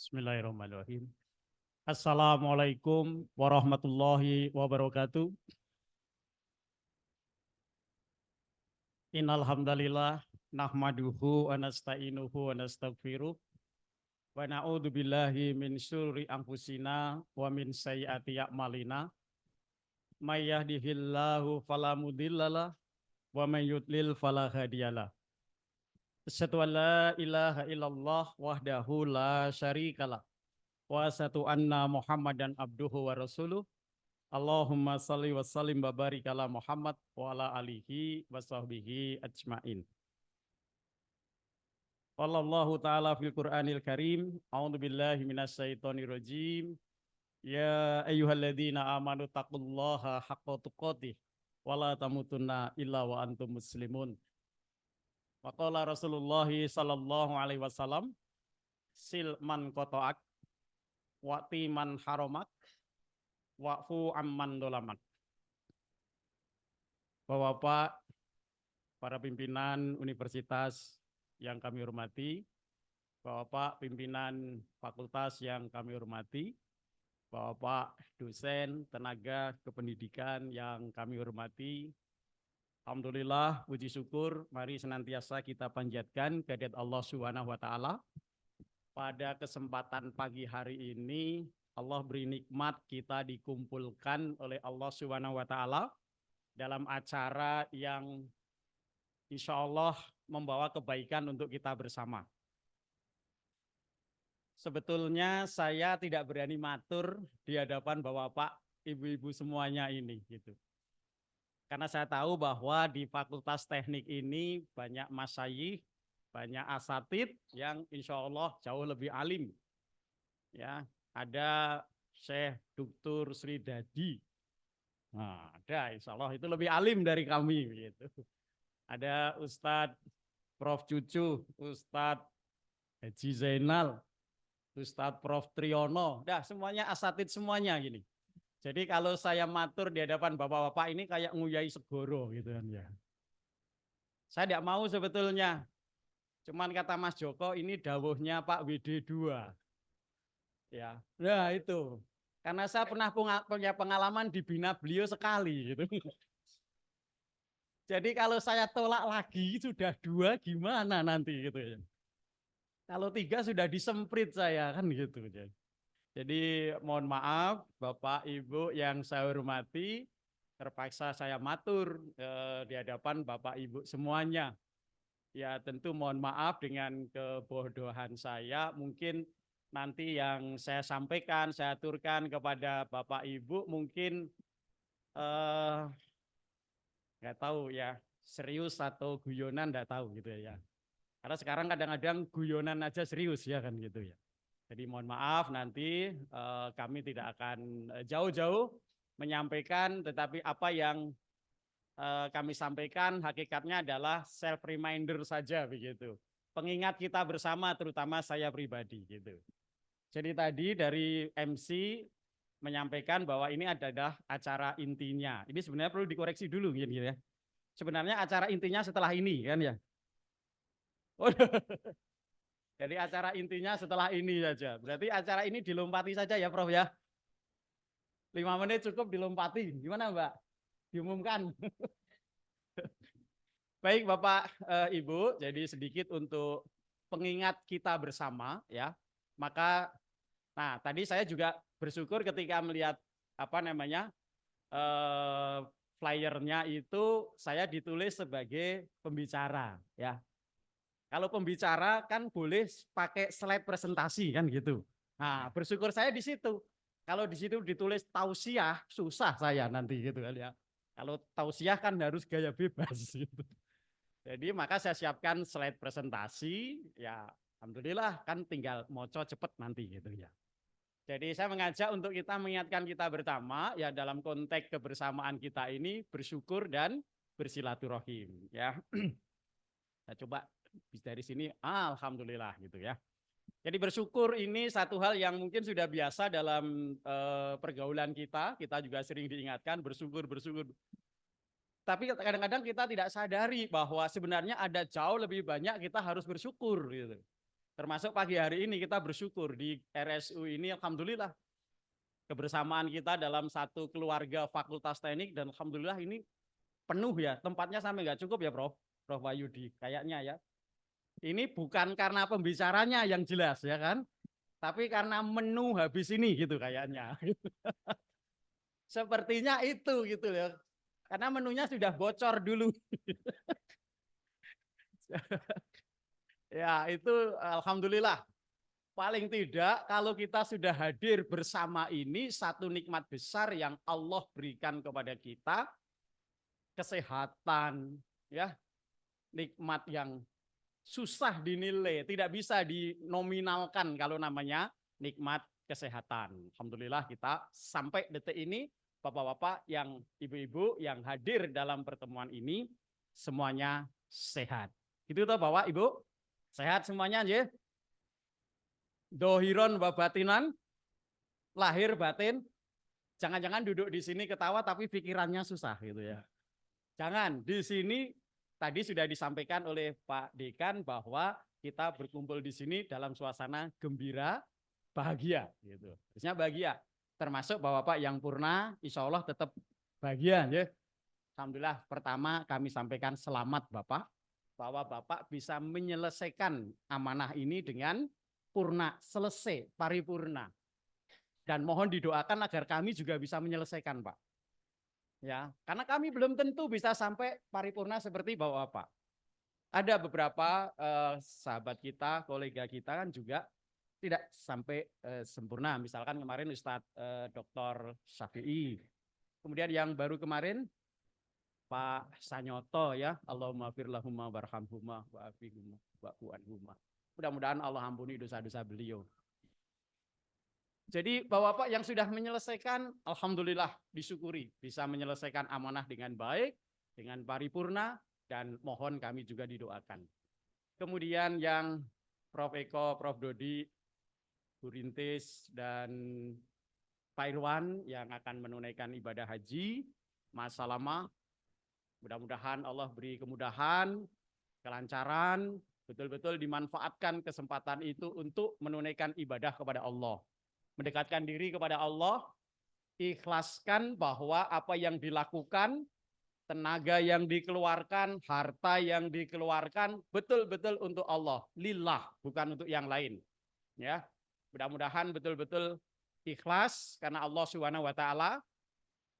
Bismillahirrahmanirrahim. Assalamualaikum warahmatullahi wabarakatuh. Innal hamdalillah nahmaduhu wa nasta'inuhu wa nastaghfiruh wa na'udzu billahi min syururi anfusina wa min sayyiati a'malina. May yahdihillahu fala mudhillalah wa may yudlil fala hadiyalah. Asyhadu an la ilaha illallah wahdahu la syarikalah wa asyhadu anna Muhammadan abduhu wa rasuluh. Allahumma salli wa sallim wa barik ala Muhammad wa ala alihi wa sahbihi ajmain. Wallahu ta'ala fil Qur'anil Karim. A'udzu billahi minasyaitonir rajim. Ya ayyuhalladzina amanu taqullaha haqqa tuqatih wa la tamutunna illa wa antum muslimun. Wa qala Rasulullah sallallahu alaihi wasallam, sil man qata'ak wa'ti man haramak wa'fu amman dolamat. Bapak-bapak, para pimpinan universitas yang kami hormati, Bapak pimpinan fakultas yang kami hormati, Bapak dosen tenaga kependidikan yang kami hormati, alhamdulillah, puji syukur, mari senantiasa kita panjatkan kehadirat Allah Subhanahu wa taala. Pada kesempatan pagi hari ini, Allah beri nikmat kita dikumpulkan oleh Allah Subhanahu wa taala dalam acara yang insya Allah membawa kebaikan untuk kita bersama. Sebetulnya saya tidak berani matur di hadapan Bapak, Ibu-ibu semuanya ini gitu. Karena saya tahu bahwa di Fakultas Teknik ini banyak masyayikh, banyak asatidz yang insya Allah jauh lebih alim. Ya, ada Syekh Dr. Sri Dadi. Nah, ada insya Allah itu lebih alim dari kami gitu. Ada Ustadz Prof. Cucu, Ustadz Haji Zainal, Ustadz Prof. Triyono, dah semuanya asatidz semuanya gini. Jadi kalau saya matur di hadapan bapak-bapak ini kayak nguyai segoro gitu kan ya. Saya tidak mau sebetulnya. Cuman kata Mas Joko ini dawuhnya Pak WD2. Ya, nah itu. Karena saya pernah punya pengalaman dibina beliau sekali gitu. Jadi kalau saya tolak lagi sudah 2 gimana nanti gitu ya. Kalau 3 sudah disemprit saya kan gitu. Jadi mohon maaf Bapak Ibu yang saya hormati, terpaksa saya matur di hadapan Bapak Ibu semuanya. Ya tentu mohon maaf dengan kebodohan saya, mungkin nanti yang saya sampaikan, saya aturkan kepada Bapak Ibu mungkin nggak tahu ya, serius atau guyonan nggak tahu gitu ya. Karena sekarang kadang-kadang guyonan aja serius ya kan gitu ya. Jadi mohon maaf nanti kami tidak akan jauh-jauh menyampaikan, tetapi apa yang kami sampaikan hakikatnya adalah self reminder saja begitu. Pengingat kita bersama terutama saya pribadi gitu. Jadi tadi dari MC menyampaikan bahwa ini adalah acara intinya. Ini sebenarnya perlu dikoreksi dulu gitu ya. Sebenarnya acara intinya setelah ini kan ya. Jadi acara intinya setelah ini saja. Berarti acara ini dilompati saja ya Prof ya. 5 menit cukup dilompati. Gimana Mbak? Diumumkan. Baik Bapak Ibu, jadi sedikit untuk pengingat kita bersama ya. Maka nah tadi saya juga bersyukur ketika melihat apa namanya flyernya itu saya ditulis sebagai pembicara ya. Kalau pembicara kan boleh pakai slide presentasi kan gitu. Nah, bersyukur saya di situ. Kalau di situ ditulis tausiah, susah saya nanti gitu kan ya. Kalau tausiah kan harus gaya bebas gitu. Jadi maka saya siapkan slide presentasi, ya alhamdulillah kan tinggal moco cepet nanti gitu ya. Jadi saya mengajak untuk kita mengingatkan kita bersama ya dalam konteks kebersamaan kita ini bersyukur dan bersilaturahim ya. Nah, coba dari sini alhamdulillah gitu ya. Jadi bersyukur ini satu hal yang mungkin sudah biasa dalam pergaulan kita juga sering diingatkan bersyukur. Tapi kadang-kadang kita tidak sadari bahwa sebenarnya ada jauh lebih banyak kita harus bersyukur gitu. Termasuk pagi hari ini kita bersyukur di RSU ini, alhamdulillah kebersamaan kita dalam satu keluarga Fakultas Teknik, dan alhamdulillah ini penuh ya, tempatnya sampai nggak cukup ya Prof Wahyudi kayaknya ya. Ini bukan karena pembicaranya yang jelas ya kan, tapi karena menu habis ini gitu kayaknya. Sepertinya itu gitu ya, karena menunya sudah bocor dulu. Ya itu alhamdulillah. Paling tidak kalau kita sudah hadir bersama ini, satu nikmat besar yang Allah berikan kepada kita, kesehatan, ya, nikmat yang susah dinilai, tidak bisa dinominalkan kalau namanya nikmat kesehatan. Alhamdulillah kita sampai detik ini, bapak-bapak yang ibu-ibu yang hadir dalam pertemuan ini semuanya sehat. Gitu toh Bapak Ibu? Sehat semuanya ya? Dohiron wa batinan, lahir batin. Jangan-jangan duduk di sini ketawa tapi pikirannya susah gitu ya. Jangan, di sini tadi sudah disampaikan oleh Pak Dekan bahwa kita berkumpul di sini dalam suasana gembira, bahagia gitu. Harusnya bahagia. Termasuk Bapak yang purna, insya Allah tetap bahagia ya. Alhamdulillah pertama kami sampaikan selamat Bapak, bahwa Bapak bisa menyelesaikan amanah ini dengan purna, selesai, paripurna. Dan mohon didoakan agar kami juga bisa menyelesaikan, Pak. Ya, karena kami belum tentu bisa sampai paripurna seperti Bapak. Ada beberapa sahabat kita, kolega kita kan juga tidak sampai sempurna. Misalkan kemarin Ustadz Dr. Syafi'i. Kemudian yang baru kemarin Pak Sanyoto ya, Allahumma firlahumma warhamhumma wa'afihumma wa'fu'anhumma. Mudah-mudahan Allah ampuni dosa-dosa beliau. Jadi Bapak-Bapak yang sudah menyelesaikan, alhamdulillah disyukuri bisa menyelesaikan amanah dengan baik, dengan paripurna, dan mohon kami juga didoakan. Kemudian yang Prof Eko, Prof Dodi, Bu Rintis, dan Pak Irwan yang akan menunaikan ibadah haji, Mas Salama, mudah-mudahan Allah beri kemudahan, kelancaran, betul-betul dimanfaatkan kesempatan itu untuk menunaikan ibadah kepada Allah. Mendekatkan diri kepada Allah, ikhlaskan bahwa apa yang dilakukan, tenaga yang dikeluarkan, harta yang dikeluarkan betul-betul untuk Allah, lillah, bukan untuk yang lain. Ya, mudah-mudahan betul-betul ikhlas karena Allah Subhanahu wa taala.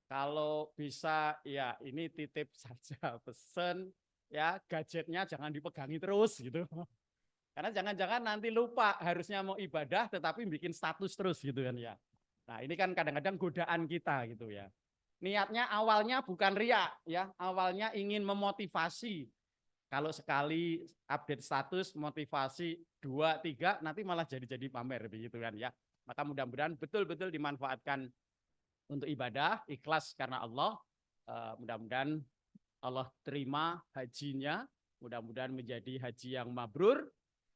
Kalau bisa ya ini titip saja pesen ya, gadgetnya jangan dipegangi terus gitu. Karena jangan-jangan nanti lupa harusnya mau ibadah tetapi bikin status terus gitu kan ya. Nah ini kan kadang-kadang godaan kita gitu ya. Niatnya awalnya bukan riak ya, awalnya ingin memotivasi. Kalau sekali update status motivasi 2, 3 nanti malah jadi pamer begitu kan ya. Maka mudah-mudahan betul-betul dimanfaatkan untuk ibadah, ikhlas karena Allah. Mudah-mudahan Allah terima hajinya, mudah-mudahan menjadi haji yang mabrur.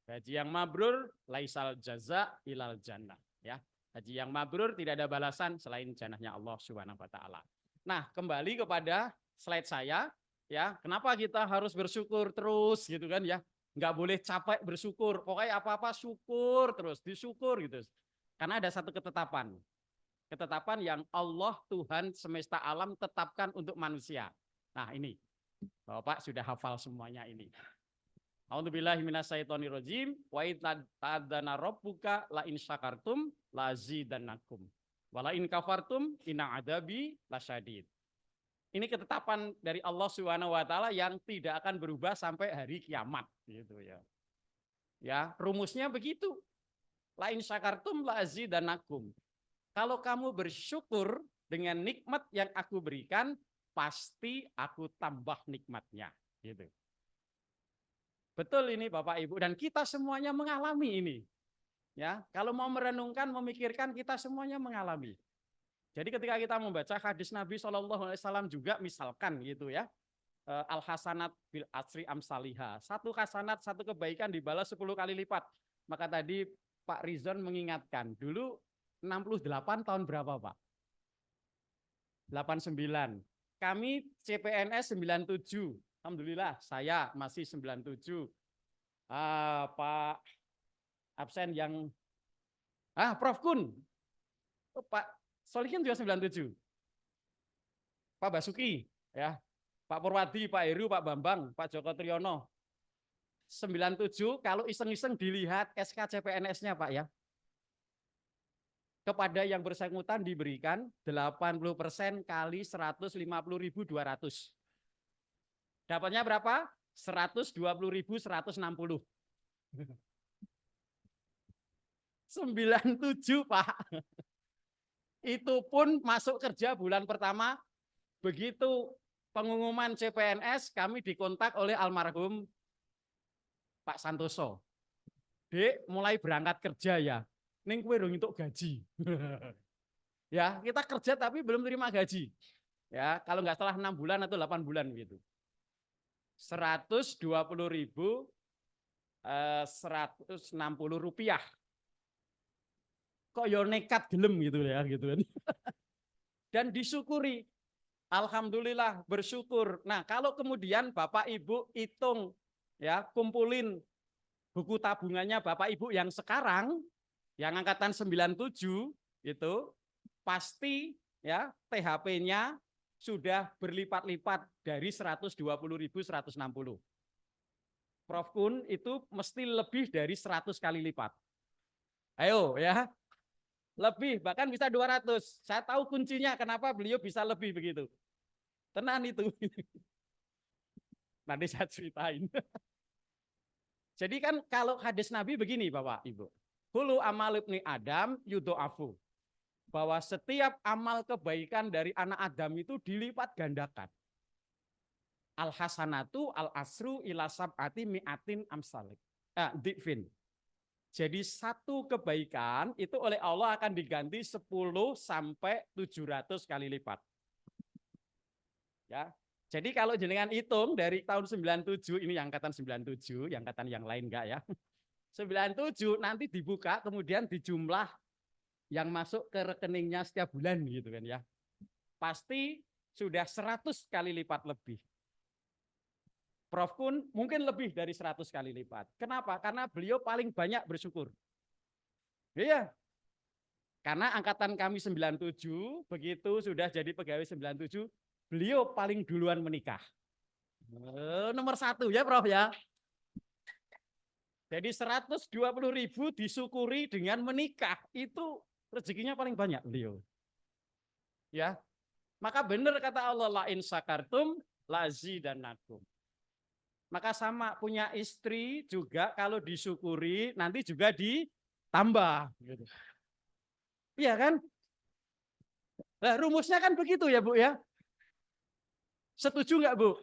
Haji yang mabrur laisal jaza ilal jannah ya. Haji yang mabrur tidak ada balasan selain jannahnya Allah Subhanahu wa taala. Nah, kembali kepada slide saya ya. Kenapa kita harus bersyukur terus gitu kan ya? Nggak boleh capek bersyukur. Pokoknya apa-apa syukur terus, disyukur gitu. Karena ada satu ketetapan. Ketetapan yang Allah Tuhan semesta alam tetapkan untuk manusia. Nah, ini Bapak sudah hafal semuanya ini. A'udzubillahi minasyaitonirrajim wa ta'adzana rabbuka la in syakartum la azidannakum wa la in kafartum inna adabi lasyadid. Ini ketetapan dari Allah Subhanahu wa taala yang tidak akan berubah sampai hari kiamat gitu ya. Ya, rumusnya begitu. La in syakartum la azidannakum. Kalau kamu bersyukur dengan nikmat yang aku berikan, pasti aku tambah nikmatnya gitu. Betul ini Bapak Ibu, dan kita semuanya mengalami ini. Ya, kalau mau merenungkan, memikirkan, kita semuanya mengalami. Jadi ketika kita membaca hadis Nabi SAW juga misalkan gitu ya, al hasanat bil asri amsaliha, satu hasanat, satu kebaikan dibalas 10 kali lipat. Maka tadi Pak Rizon mengingatkan, dulu 68 tahun berapa Pak? 89. Kami CPNS 97. Alhamdulillah saya masih 97. Pak Absen yang Prof Kun. Oh, Pak Solihin juga 97. Pak Basuki, ya. Pak Purwadi, Pak Heru, Pak Bambang, Pak Joko Triyono. 97 kalau iseng-iseng dilihat SK CPNS-nya Pak ya. Kepada yang bersangkutan diberikan 80% kali 150.200. Dapatnya berapa? 120.160. 97 Pak. Itu pun masuk kerja bulan pertama, begitu pengumuman CPNS kami dikontak oleh almarhum Pak Santoso. Dek, mulai berangkat kerja ya. Ning kowe urung entuk gaji. Ya, kita kerja tapi belum terima gaji. Ya, kalau nggak salah 6 bulan atau 8 bulan gitu. 120.160 rupiah. Kok yo nekat gelem gitu ya gitu kan. Dan disyukuri. Alhamdulillah bersyukur. Nah, kalau kemudian Bapak Ibu hitung ya, kumpulin buku tabungannya Bapak Ibu yang sekarang yang angkatan 97 itu pasti ya THP-nya sudah berlipat-lipat dari 120.160. Prof Kun itu mesti lebih dari 100 kali lipat. Ayo ya, lebih bahkan bisa 200. Saya tahu kuncinya kenapa beliau bisa lebih begitu. Tenan itu. Nanti saya ceritain. Jadi kan kalau hadis Nabi begini Bapak Ibu. Hulu amal ibni Adam yudo'afu. Bahwa setiap amal kebaikan dari anak Adam itu dilipat gandakan. Al hasanatu al asru ila sab'ati mi'atin amsalik. Dikfin. Jadi satu kebaikan itu oleh Allah akan diganti 10 sampai 700 kali lipat. Ya. Jadi kalau jenengan hitung dari tahun 97, ini yang angkatan 97, yang angkatan yang lain enggak ya. 97 nanti dibuka kemudian dijumlah yang masuk ke rekeningnya setiap bulan gitu kan ya. Pasti sudah 100 kali lipat lebih. Prof Kun mungkin lebih dari 100 kali lipat. Kenapa? Karena beliau paling banyak bersyukur. Iya. Karena angkatan kami 97, begitu sudah jadi pegawai 97, beliau paling duluan menikah. Nomor 1 ya Prof ya. Jadi 120.000 disyukuri dengan menikah, itu rezekinya paling banyak beliau. Ya. Maka benar kata Allah, la in syakartum lazidannakum. Maka sama punya istri juga kalau disyukuri nanti juga ditambah gitu. Iya kan? Nah, rumusnya kan begitu ya Bu ya. Setuju nggak Bu?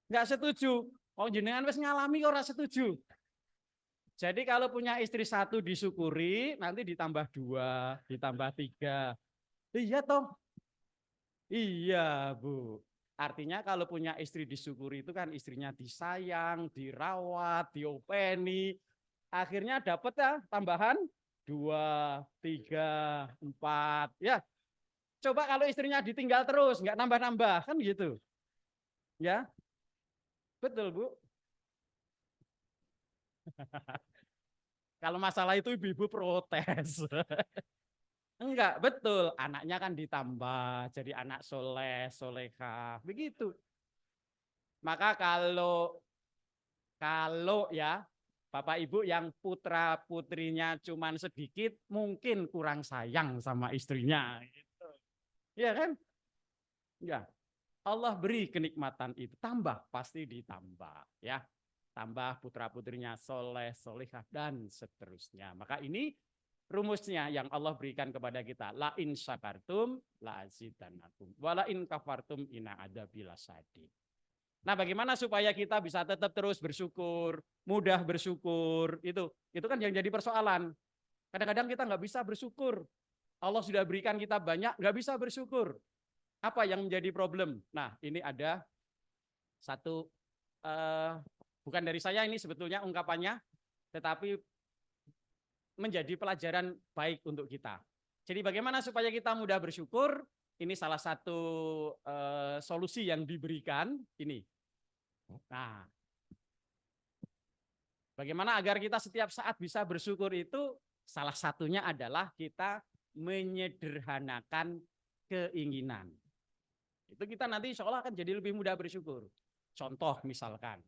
Nggak setuju. Oh jenengan wis ngalami kok ora setuju. Jadi kalau punya istri 1 disyukuri, nanti ditambah 2, ditambah 3. Iya toh? Iya Bu. Artinya kalau punya istri disyukuri itu kan istrinya disayang, dirawat, diopeni. Akhirnya dapat ya tambahan 2, 3, 4. Ya. Coba kalau istrinya ditinggal terus, nggak nambah-nambah, kan gitu. Ya. Betul Bu. Kalau masalah itu ibu-ibu protes. Enggak, betul. Anaknya kan ditambah jadi anak soleh, solehah, begitu. Maka kalau ya Bapak Ibu yang putra putrinya cuman sedikit, mungkin kurang sayang sama istrinya. Gitu. Ya kan? Ya. Allah beri kenikmatan itu, tambah pasti ditambah, ya. Tambah putra putrinya soleh, solehah dan seterusnya. Maka ini rumusnya yang Allah berikan kepada kita, la in syakartum la azidannakum wa la in kafartum inna adzabi lasyadid. Nah, bagaimana supaya kita bisa tetap terus bersyukur, mudah bersyukur, itu kan yang jadi persoalan. Kadang-kadang kita nggak bisa bersyukur. Allah sudah berikan kita banyak, nggak bisa bersyukur. Apa yang menjadi problem? Nah, ini ada satu, bukan dari saya ini sebetulnya ungkapannya, tetapi menjadi pelajaran baik untuk kita. Jadi bagaimana supaya kita mudah bersyukur? Ini salah satu solusi yang diberikan ini. Nah, Bagaimana agar kita setiap saat bisa bersyukur itu salah satunya adalah kita menyederhanakan keinginan. Itu kita nanti insya Allah akan jadi lebih mudah bersyukur. Contoh misalkan,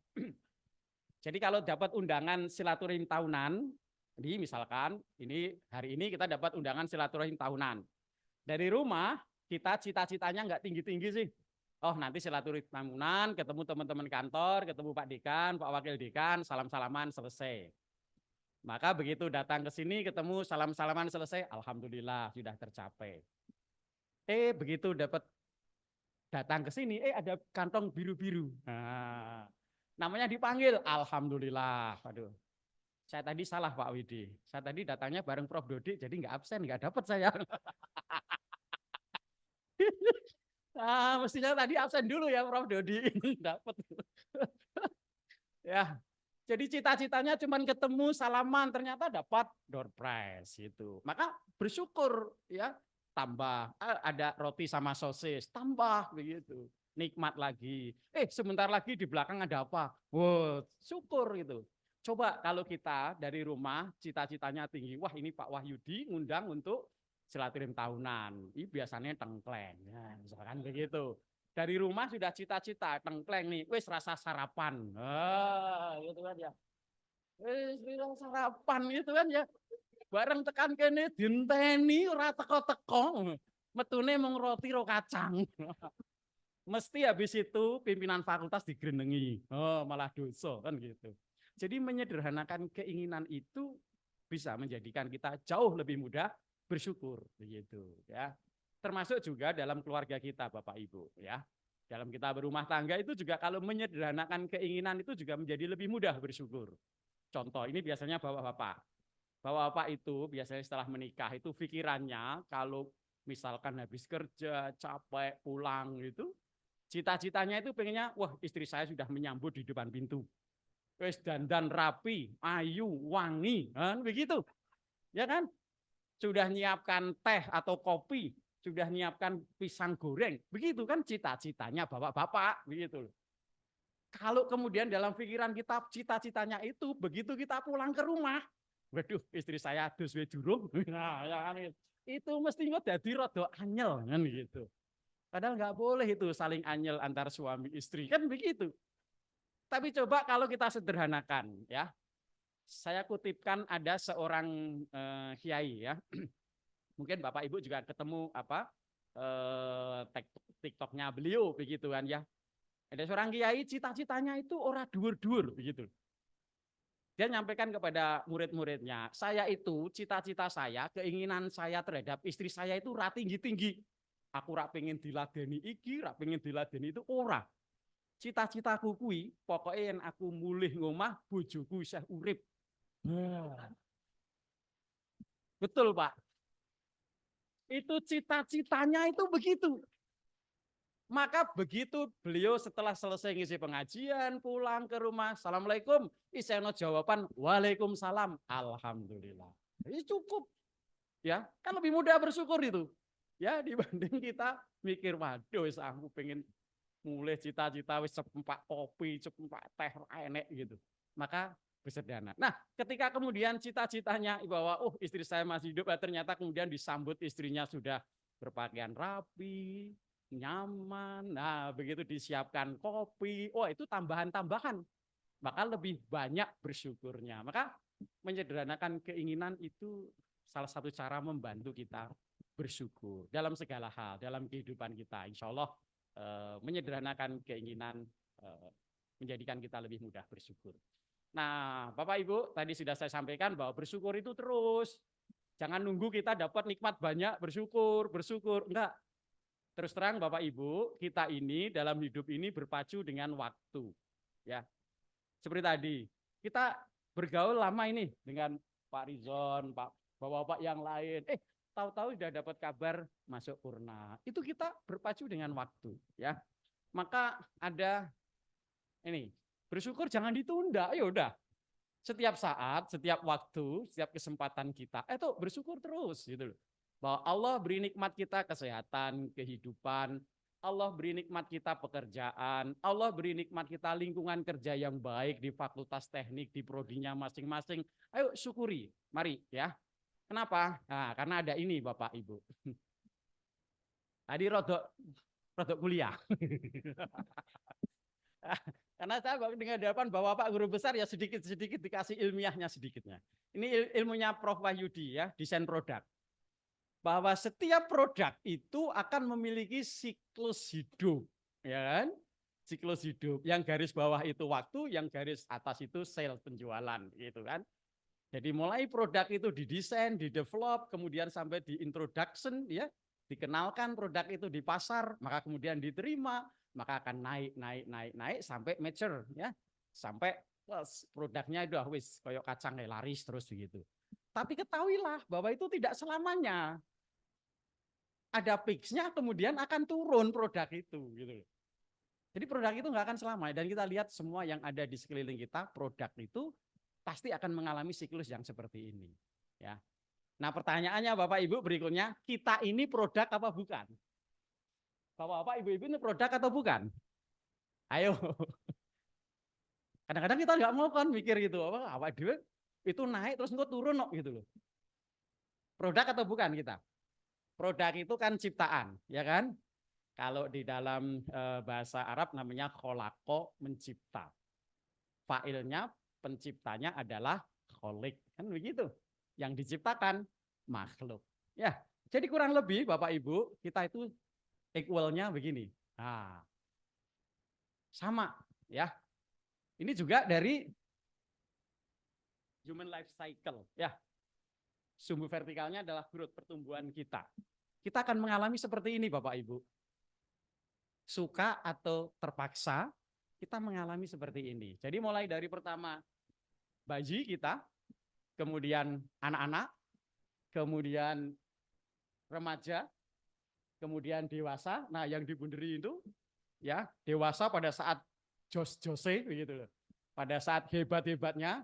jadi kalau dapat undangan silaturahim tahunan, misalkan ini hari ini kita dapat undangan silaturahim tahunan. Dari rumah kita cita-citanya nggak tinggi-tinggi sih. Oh nanti silaturahim tahunan, ketemu teman-teman kantor, ketemu Pak Dekan, Pak Wakil Dekan, salam-salaman selesai. Maka begitu datang ke sini ketemu salam-salaman selesai, alhamdulillah sudah tercapai. Begitu dapat datang ke sini, ada kantong biru-biru. Nah, namanya dipanggil, alhamdulillah. Aduh, saya tadi salah Pak Widi. Saya tadi datangnya bareng Prof Dodi, jadi nggak absen, nggak dapat saya. Nah, mestinya tadi absen dulu ya Prof Dodi, dapat. Ya, jadi cita-citanya cuma ketemu salaman, ternyata dapat door prize itu. Maka bersyukur ya, tambah ada roti sama sosis, tambah begitu. Nikmat lagi. Sebentar lagi di belakang ada apa? Wow, syukur gitu. Coba kalau kita dari rumah cita-citanya tinggi, wah ini Pak Wahyudi ngundang untuk silaturahim tahunan. Ini biasanya tengkleng, ya, misalkan begitu. Dari rumah sudah cita-cita tengkleng nih, wis rasa sarapan. Gitu kan ya. Wis sarapan itu kan ya. Bareng tekan kene dinteni ora teko-teko. Metune mung roti ro kacang. Mesti habis itu pimpinan fakultas digrenengi. Oh, malah dosa kan gitu. Jadi menyederhanakan keinginan itu bisa menjadikan kita jauh lebih mudah bersyukur begitu ya. Termasuk juga dalam keluarga kita Bapak Ibu ya. Dalam kita berumah tangga itu juga kalau menyederhanakan keinginan itu juga menjadi lebih mudah bersyukur. Contoh ini biasanya bapak-bapak. Bapak-bapak itu biasanya setelah menikah itu pikirannya kalau misalkan habis kerja capek pulang gitu, cita-citanya itu pengennya wah istri saya sudah menyambut di depan pintu. Wes dandan rapi, ayu, wangi, kan begitu. Ya kan? Sudah nyiapkan teh atau kopi, sudah nyiapkan pisang goreng. Begitu kan cita-citanya bapak-bapak, begitu. Kalau kemudian dalam pikiran kita cita-citanya itu begitu kita pulang ke rumah, waduh istri saya dus we durung. Nah, ya kan itu mestinya jadi rada anyel kan gitu. Padahal nggak boleh itu saling anyel antar suami istri kan begitu. Tapi coba kalau kita sederhanakan ya. Saya kutipkan ada seorang kiai ya. Mungkin Bapak Ibu juga ketemu apa TikToknya beliau begitu kan ya. Ada seorang kiai cita-citanya itu ora dhuwur-dhuwur begitu. Dia nyampaikan kepada murid-muridnya, saya itu cita-cita saya, keinginan saya terhadap istri saya itu ora tinggi-tinggi. Aku ora pengen diladeni iki, ora pengen diladeni itu ora. Cita-citaku kuwi pokoknya yang aku mulih ngomah bojoku isih urip. Betul Pak. Itu cita-citanya itu begitu. Maka begitu beliau setelah selesai ngisi pengajian, pulang ke rumah, Assalamualaikum, iseno jawaban, Waalaikumsalam, Alhamdulillah. Ini cukup. Ya, kan lebih mudah bersyukur itu. Ya, dibanding kita mikir, waduh, aku pengen mulai cita-cita wis cepempak kopi, cepempak teh enek gitu. Maka bersederhana. Nah, ketika kemudian cita-citanya bahwa istri saya masih hidup, ternyata kemudian disambut istrinya sudah berpakaian rapi, nyaman. Nah, begitu disiapkan kopi, itu tambahan-tambahan. Maka lebih banyak bersyukurnya. Maka menyederhanakan keinginan itu salah satu cara membantu kita bersyukur dalam segala hal, dalam kehidupan kita. Insya Allah menyederhanakan keinginan menjadikan kita lebih mudah bersyukur. Nah, Bapak Ibu, tadi sudah saya sampaikan bahwa bersyukur itu terus. Jangan nunggu kita dapat nikmat banyak, bersyukur. Enggak. Terus terang Bapak Ibu, kita ini dalam hidup ini berpacu dengan waktu. Ya. Seperti tadi, kita bergaul lama ini dengan Pak Rizon, Bapak-bapak yang lain. Tahu-tahu sudah dapat kabar masuk purna. Itu kita berpacu dengan waktu, ya. Maka ada ini, bersyukur jangan ditunda. Ya udah. Setiap saat, setiap waktu, setiap kesempatan kita, itu bersyukur terus gitu loh. Bahwa Allah beri nikmat kita kesehatan, kehidupan, Allah beri nikmat kita pekerjaan, Allah beri nikmat kita lingkungan kerja yang baik di fakultas teknik, di prodinya masing-masing. Ayo syukuri, mari ya. Kenapa? Nah, karena ada ini Bapak Ibu. Tadi rodok kuliah. Karena saya dengan hadapan bahwa Pak Guru Besar ya sedikit-sedikit dikasih ilmiahnya sedikitnya. Ini ilmunya Prof. Wahyudi ya, desain produk. Bahwa setiap produk itu akan memiliki siklus hidup, ya kan? Siklus hidup. Yang garis bawah itu waktu, yang garis atas itu sales penjualan, gitu kan? Jadi mulai produk itu didesain, didevelop, kemudian sampai di introduction, ya, dikenalkan produk itu di pasar, maka kemudian diterima, maka akan naik sampai mature, ya, sampai produknya itu wis koyok kacang laris terus begitu. Tapi ketahuilah bahwa itu tidak selamanya. Ada peaks-nya, kemudian akan turun produk itu, gitu. Jadi produk itu nggak akan selama. Dan kita lihat semua yang ada di sekeliling kita, produk itu pasti akan mengalami siklus yang seperti ini. Ya. Nah pertanyaannya Bapak Ibu berikutnya, kita ini produk apa bukan? Bapak-bapak, ibu-ibu ini produk atau bukan? Ayo. Kadang-kadang kita nggak mau kan mikir gitu, apa dia itu naik terus nggak turun kok gitu loh. Produk atau bukan kita? Produk itu kan ciptaan, ya kan? Kalau di dalam bahasa Arab namanya kholako, mencipta. Fa'ilnya, penciptanya adalah kholik, kan begitu. Yang diciptakan makhluk. Ya, jadi kurang lebih Bapak Ibu kita itu equalnya begini. Nah, sama ya. Ini juga dari human life cycle ya. Sumbu vertikalnya adalah growth pertumbuhan kita. Kita akan mengalami seperti ini Bapak Ibu. Suka atau terpaksa kita mengalami seperti ini. Jadi mulai dari pertama bayi kita, kemudian anak-anak, kemudian remaja, kemudian dewasa. Nah, yang dibunderi itu ya, dewasa pada saat jos-jose begitu loh. Pada saat hebat-hebatnya,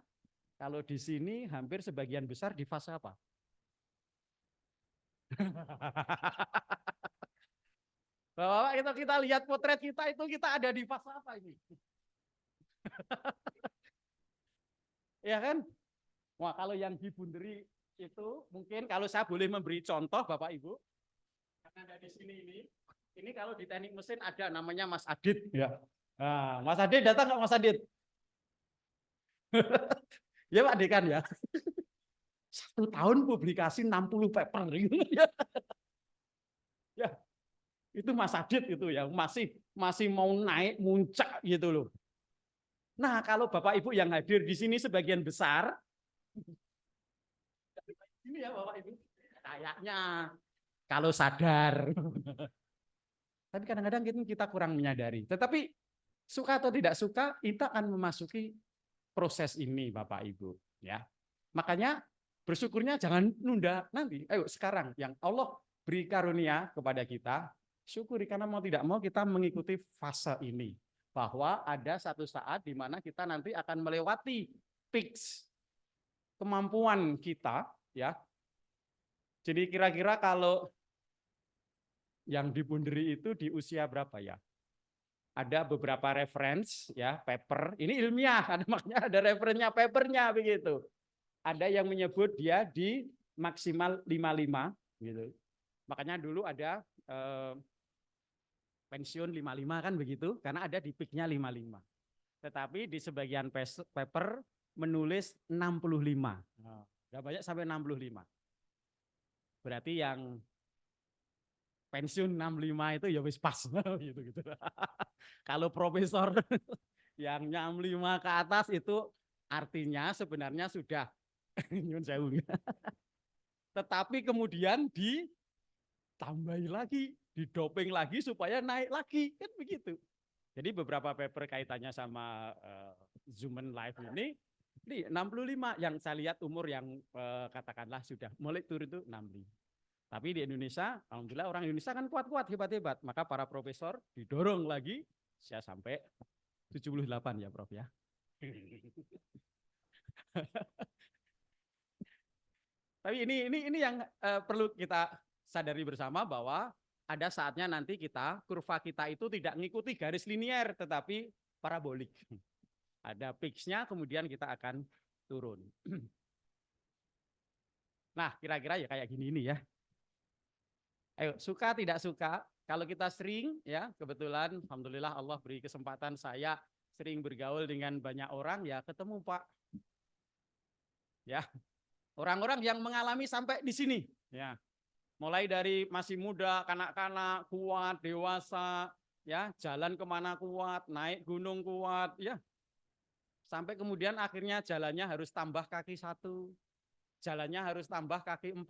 kalau di sini hampir sebagian besar di fase apa? Bapak itu kita lihat potret kita itu kita ada di fase apa ini? Ya kan? Wah, kalau yang dibunderi itu mungkin kalau saya boleh memberi contoh Bapak Ibu, karena ada di sini ini kalau di teknik mesin ada namanya Mas Adit. Ya. Nah, Mas Adit datang nggak Mas Adit? Ya Pak Dekan ya. 1 tahun publikasi 60 paper gitu ya. Ya, itu Mas Adit itu ya masih mau naik muncak gitu loh. Nah, kalau Bapak Ibu yang hadir di sini sebagian besar ini ya Bapak Ibu kayaknya kalau sadar. Tapi kadang-kadang kita kurang menyadari. Tetapi suka atau tidak suka, kita akan memasuki proses ini Bapak Ibu. Ya, makanya bersyukurnya jangan nunda nanti. Ayo sekarang yang Allah beri karunia kepada kita, syukuri karena mau tidak mau kita mengikuti fase ini. Bahwa ada satu saat di mana kita nanti akan melewati peaks kemampuan kita, ya. Jadi kira-kira kalau yang dibunderi itu di usia berapa ya? Ada beberapa reference ya, paper. Ini ilmiah, ada makanya ada referensinya papernya begitu. Ada yang menyebut dia di maksimal 55 gitu. Makanya dulu ada pensiun 55 kan begitu, karena ada di peaknya 55. Tetapi di sebagian paper menulis 65. Nggak banyak sampai 65. Berarti yang pensiun 65 itu ya wis pas gitu. Kalau profesor yang 65 ke atas itu artinya sebenarnya sudah nyun sewu. Tetapi kemudian ditambahi lagi, didoping lagi supaya naik lagi, kan begitu. Jadi beberapa paper kaitannya sama human life ini 65 yang saya lihat umur yang katakanlah sudah mulai turun itu 65. Tapi di Indonesia, alhamdulillah orang Indonesia kan kuat-kuat, hebat-hebat. Maka para profesor didorong lagi, saya sampai 78 ya Prof ya. Tapi ini yang perlu kita sadari bersama bahwa ada saatnya nanti kurva kita itu tidak mengikuti garis linier, tetapi parabolik. Ada peaks-nya, kemudian kita akan turun. Nah, kira-kira ya kayak gini ini ya. Ayo, suka tidak suka, kalau kita sering ya, kebetulan alhamdulillah Allah beri kesempatan saya sering bergaul dengan banyak orang, ya ketemu Pak. Ya, orang-orang yang mengalami sampai di sini, ya. Mulai dari masih muda, kanak-kanak, kuat, dewasa, ya, jalan kemana kuat, naik gunung kuat, ya. Sampai kemudian akhirnya jalannya harus tambah kaki 1, jalannya harus tambah kaki 4,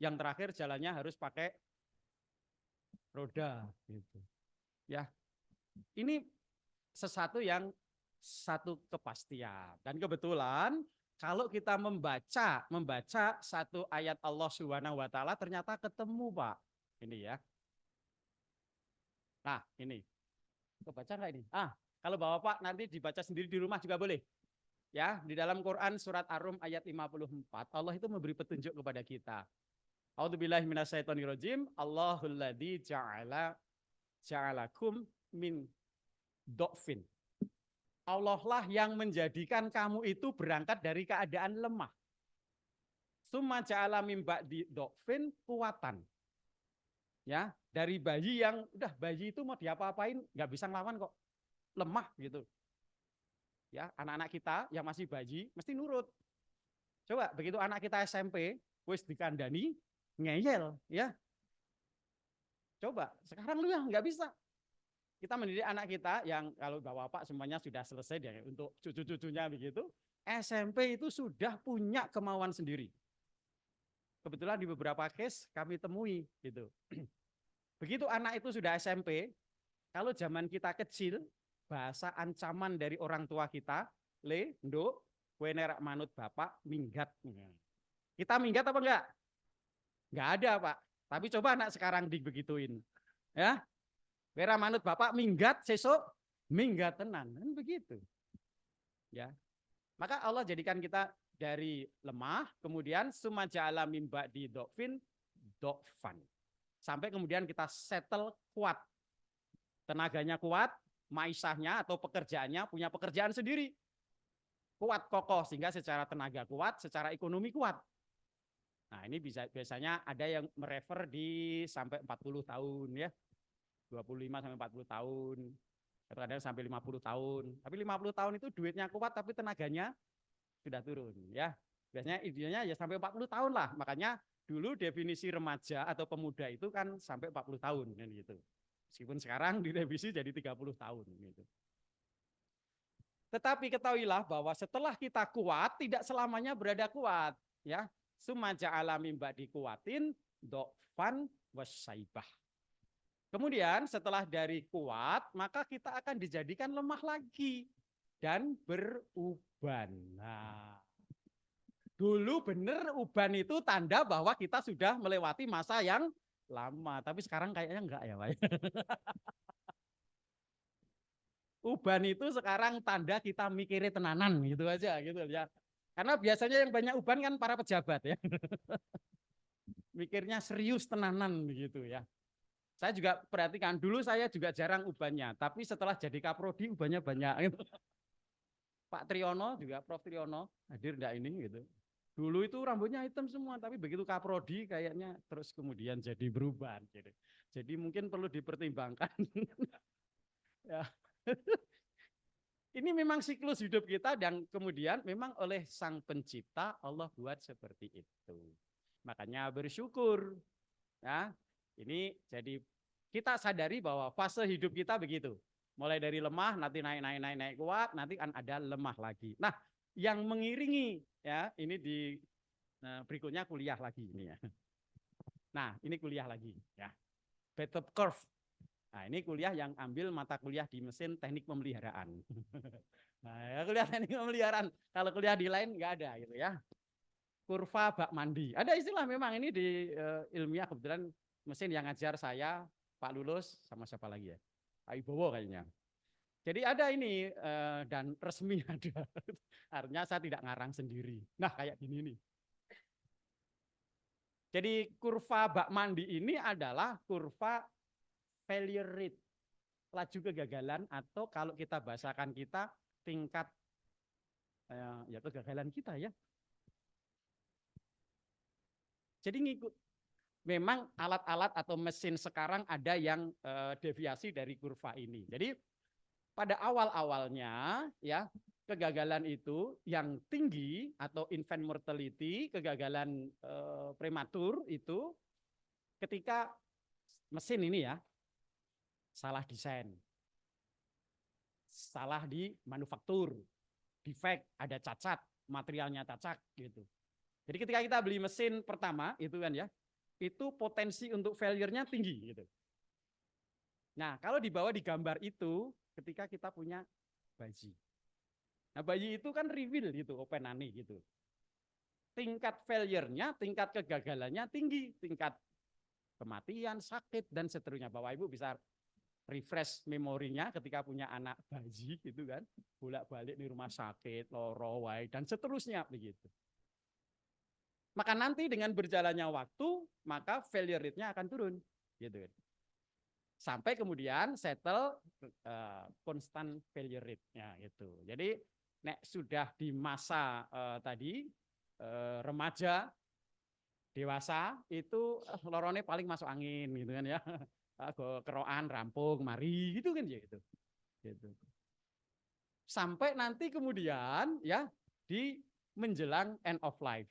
yang terakhir jalannya harus pakai roda, gitu. Ya, ini sesuatu yang satu kepastian. Dan kebetulan kalau kita membaca satu ayat Allah Subhanahu wa taala ternyata ketemu, Pak. Ini ya. Nah, ini. Kebaca enggak ini? Kalau Bapak nanti dibaca sendiri di rumah juga boleh. Ya, di dalam Quran surat Ar-Rum ayat 54, Allah itu memberi petunjuk kepada kita. A'udzubillahi minasyaitonirrajim. Allahul ladzi ja'alakum min dhofin. Allah lah yang menjadikan kamu itu berangkat dari keadaan lemah. Summa ja'ala min ba'di dhofin kuwatan. Ya, dari bayi yang udah bayi itu mau diapa-apain nggak bisa ngelawan kok. Lemah gitu. Ya, anak-anak kita yang masih bayi mesti nurut. Coba begitu anak kita SMP, wis dikandani, ngeyel, ya. Coba, sekarang lu yang nggak bisa. Kita mendidik anak kita yang kalau bapak-bapak semuanya sudah selesai deh untuk cucu-cucunya begitu, SMP itu sudah punya kemauan sendiri. Kebetulan di beberapa case kami temui gitu. Begitu anak itu sudah SMP, kalau zaman kita kecil, bahasa ancaman dari orang tua kita, le, nduk, kowe nerak manut bapak, minggat. Kita minggat apa enggak? Enggak ada, Pak. Tapi coba anak sekarang dibegituin. Ya. Kowe manut bapak minggat sesuk minggat tenan. Kan begitu. Ya. Maka Allah jadikan kita dari lemah, kemudian sumaja'ala mim ba'di dhofin dhofan. Sampai kemudian kita settle kuat. Tenaganya kuat, maisahnya atau pekerjaannya punya pekerjaan sendiri. Kuat kokoh sehingga secara tenaga kuat, secara ekonomi kuat. Nah, ini biasanya ada yang merefer di sampai 40 tahun ya. 25 sampai 40 tahun. Kadang-kadang sampai 50 tahun. Tapi 50 tahun itu duitnya kuat tapi tenaganya sudah turun ya. Biasanya idealnya ya sampai 40 tahun lah. Makanya dulu definisi remaja atau pemuda itu kan sampai 40 tahun kan gitu. Meskipun sekarang direvisi jadi 30 tahun gitu. Tetapi ketahuilah bahwa setelah kita kuat tidak selamanya berada kuat ya. Sumaja alami mbak dikuatin dokfan wasaibah. Kemudian setelah dari kuat maka kita akan dijadikan lemah lagi dan beruban. Nah, dulu benar uban itu tanda bahwa kita sudah melewati masa yang lama, tapi sekarang kayaknya enggak ya, Pak. Uban itu sekarang tanda kita mikirnya tenanan gitu aja gitu ya. Karena biasanya yang banyak uban kan para pejabat ya. Mikirnya serius tenanan begitu ya. Saya juga perhatikan dulu saya juga jarang ubannya, tapi setelah jadi kaprodi ubannya banyak gitu. Pak Triyono juga Prof Triyono hadir enggak ini gitu. Dulu itu rambutnya hitam semua, tapi begitu kaprodi kayaknya terus kemudian jadi berubah gitu. Jadi mungkin perlu dipertimbangkan. Ya. Ini memang siklus hidup kita dan kemudian memang oleh Sang Pencipta Allah buat seperti itu. Makanya bersyukur. Ya. Ini jadi kita sadari bahwa fase hidup kita begitu. Mulai dari lemah nanti naik kuat, nanti kan ada lemah lagi. Nah, yang mengiringi ya, ini di berikutnya kuliah lagi ini ya. Nah, ini kuliah lagi ya. Bell curve. Nah, ini kuliah yang ambil mata kuliah di mesin teknik pemeliharaan. Nah, ya kuliah teknik pemeliharaan. Kalau kuliah di lain nggak ada gitu ya. Kurva bak mandi. Ada istilah memang ini di ilmiah kebetulan mesin yang ngajar saya Pak Lulus sama siapa lagi ya? Pak Ibowo kayaknya. Jadi ada ini dan resmi ada. Artinya saya tidak ngarang sendiri. Nah, kayak gini nih. Jadi kurva bak mandi ini adalah kurva failure rate, laju kegagalan, atau kalau kita bahasakan kita tingkat ya kegagalan kita ya. Jadi ngikut, memang alat-alat atau mesin sekarang ada yang deviasi dari kurva ini. Jadi pada awal-awalnya ya kegagalan itu yang tinggi atau infant mortality, kegagalan prematur itu ketika mesin ini ya salah desain, salah di manufaktur, defect, ada cacat, materialnya cacat gitu. Jadi ketika kita beli mesin pertama itu kan ya, itu potensi untuk failure-nya tinggi gitu. Nah, kalau dibawa di gambar itu ketika kita punya bayi. Nah, bayi itu kan reveal gitu, openane gitu. Tingkat failure-nya, tingkat kegagalannya tinggi, tingkat kematian, sakit dan seterusnya. Bapak Ibu bisa refresh memorinya ketika punya anak bayi gitu kan, bolak-balik di rumah sakit, loro, wae dan seterusnya begitu. Maka nanti dengan berjalannya waktu, maka failure rate-nya akan turun gitu. Sampai kemudian settle constant failure rate-nya gitu. Jadi nek sudah di masa tadi remaja, dewasa itu lorone paling masuk angin gitu kan ya. Keroan, rampung, mari gitu kan ya gitu. Gitu. Sampai nanti kemudian ya di menjelang end of life.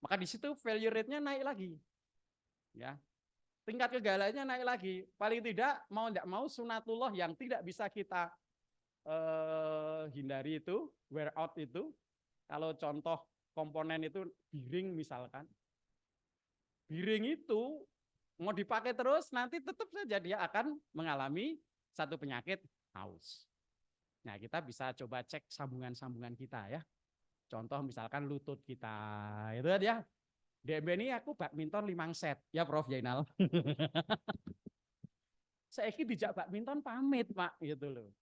Maka di situ failure rate-nya naik lagi. Ya. Tingkat kegagalannya naik lagi. Paling tidak mau tidak mau sunatullah yang tidak bisa kita hindari itu, wear out itu. Kalau contoh komponen itu biring misalkan. Biring itu mau dipakai terus nanti tetap saja dia akan mengalami satu penyakit haus. Nah, kita bisa coba cek sambungan-sambungan kita ya. Contoh misalkan lutut kita, itu kan ya. DMB ini aku badminton 5 set, ya Prof Jainal. Saya dijak badminton pamit Pak, gitu loh.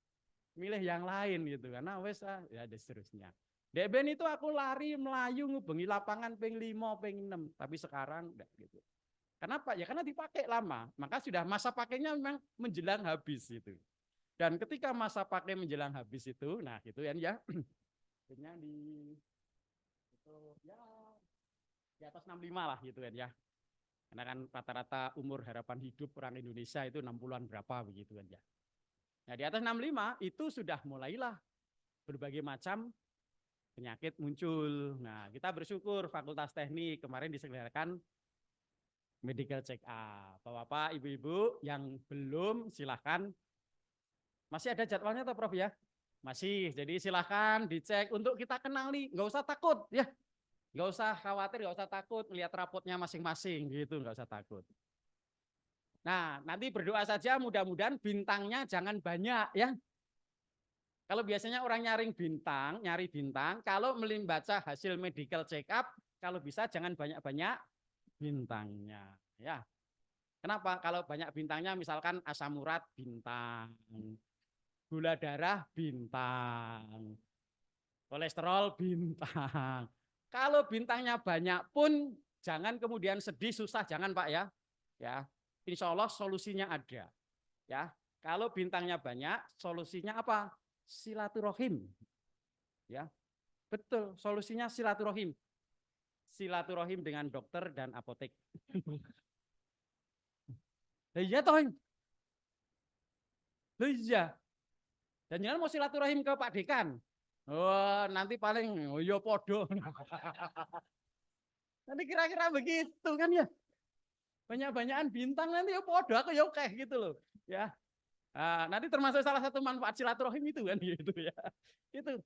Milih yang lain gitu, karena wes ya dan seterusnya. DMB itu aku lari, melayu, ngubengi lapangan ping 5, ping 6, tapi sekarang enggak gitu. Kenapa? Ya karena dipakai lama, maka sudah masa pakainya memang menjelang habis gitu. Dan ketika masa pakai menjelang habis itu, nah gitu kan ya, di itu ya di atas 65 lah gitu kan ya. Karena kan rata-rata umur harapan hidup orang Indonesia itu 60-an berapa begitu kan ya. Nah di atas 65 itu sudah mulailah berbagai macam penyakit muncul. Nah kita bersyukur Fakultas Teknik kemarin diselenggarakan medical check up. Bapak-bapak, ibu-ibu yang belum silahkan. Masih ada jadwalnya toh Prof ya? Masih, jadi silahkan dicek untuk kita kenali, nggak usah takut ya. Nggak usah khawatir, nggak usah takut, lihat rapotnya masing-masing gitu, nggak usah takut. Nah, nanti berdoa saja mudah-mudahan bintangnya jangan banyak ya. Kalau biasanya orang nyari bintang, kalau membaca hasil medical check up, kalau bisa jangan banyak-banyak bintangnya ya. Kenapa? Kalau banyak bintangnya misalkan asam urat bintang, gula darah bintang, kolesterol bintang. Kalau bintangnya banyak pun jangan kemudian sedih, susah, jangan Pak ya. Ya, insya Allah solusinya ada. Ya, kalau bintangnya banyak, solusinya apa? Silaturahim. Ya, betul. Solusinya silaturahim. Silaturahim dengan dokter dan apotek. Iya toh. Iya. Dan jangan mau silaturahim ke Pak Dekan. Oh, nanti paling oh yo podo. Nanti kira-kira begitu kan ya. Banyak-banyakan bintang nanti ya podo aku ya oke gitu loh. Ya. Nah, nanti termasuk salah satu manfaat silaturahim itu kan gitu ya. Itu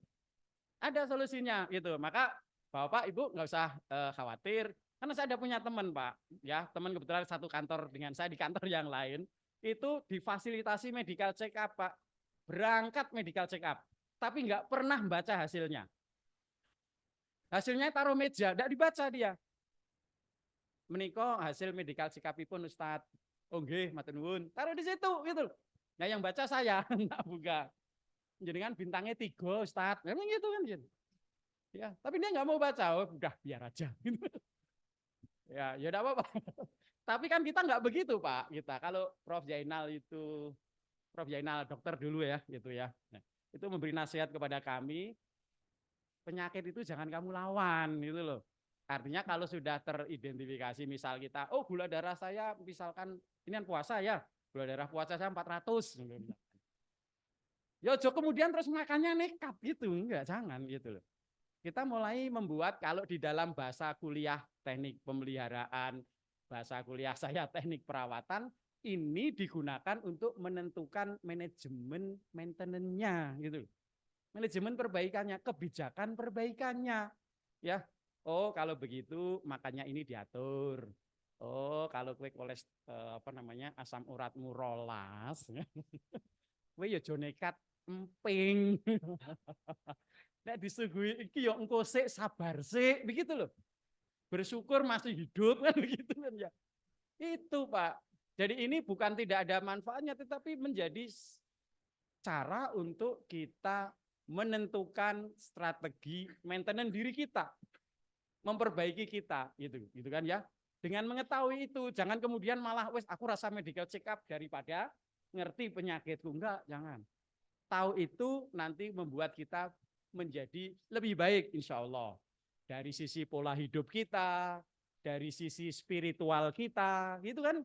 ada solusinya gitu. Maka Bapak Ibu nggak usah khawatir karena saya ada punya teman Pak, ya, teman kebetulan satu kantor dengan saya di kantor yang lain, itu difasilitasi medical check up Pak. Berangkat medical check up, tapi nggak pernah baca hasilnya. Hasilnya taruh meja, nggak dibaca dia. Menikah hasil medical check up pun Ustadz, oh nggih, matur nuwun, taruh di situ gitu. Nah yang baca saya, nggak buka. Jadi kan bintangnya 3 Ustadz, memang gitu kan gitu. Ya, tapi dia nggak mau baca, oh, udah biar aja. Ya, ya enggak apa-apa. Tapi kan kita nggak begitu, Pak. Kita kalau Prof Jainal itu, Prof Jainal dokter dulu ya, gitu ya. Nah, itu memberi nasihat kepada kami, penyakit itu jangan kamu lawan, gitu loh. Artinya kalau sudah teridentifikasi, misal kita, oh gula darah saya, misalkan ini kan puasa ya, gula darah puasa saya 400. Ya, kemudian terus makannya nekat gitu, enggak, jangan gitu loh. Kita mulai membuat, kalau di dalam bahasa kuliah teknik pemeliharaan, bahasa kuliah saya teknik perawatan, ini digunakan untuk menentukan manajemen maintenance-nya gitu. Manajemen perbaikannya, kebijakan perbaikannya. Ya. Oh, kalau begitu makanya ini diatur. Oh, kalau kue apa namanya? Asam uratmu rolas. Kowe ya aja nekat emping. Nek disuguhi iki yo engko sik sabar sik, begitu loh. Bersyukur masih hidup kan begitu kan ya. Itu Pak. Jadi ini bukan tidak ada manfaatnya tetapi menjadi cara untuk kita menentukan strategi maintenance diri kita, memperbaiki kita gitu kan ya. Dengan mengetahui itu jangan kemudian malah wes aku rasa medical check up daripada ngerti penyakitku, enggak, jangan. Tahu itu nanti membuat kita menjadi lebih baik insya Allah. Dari sisi pola hidup kita, dari sisi spiritual kita, gitu kan?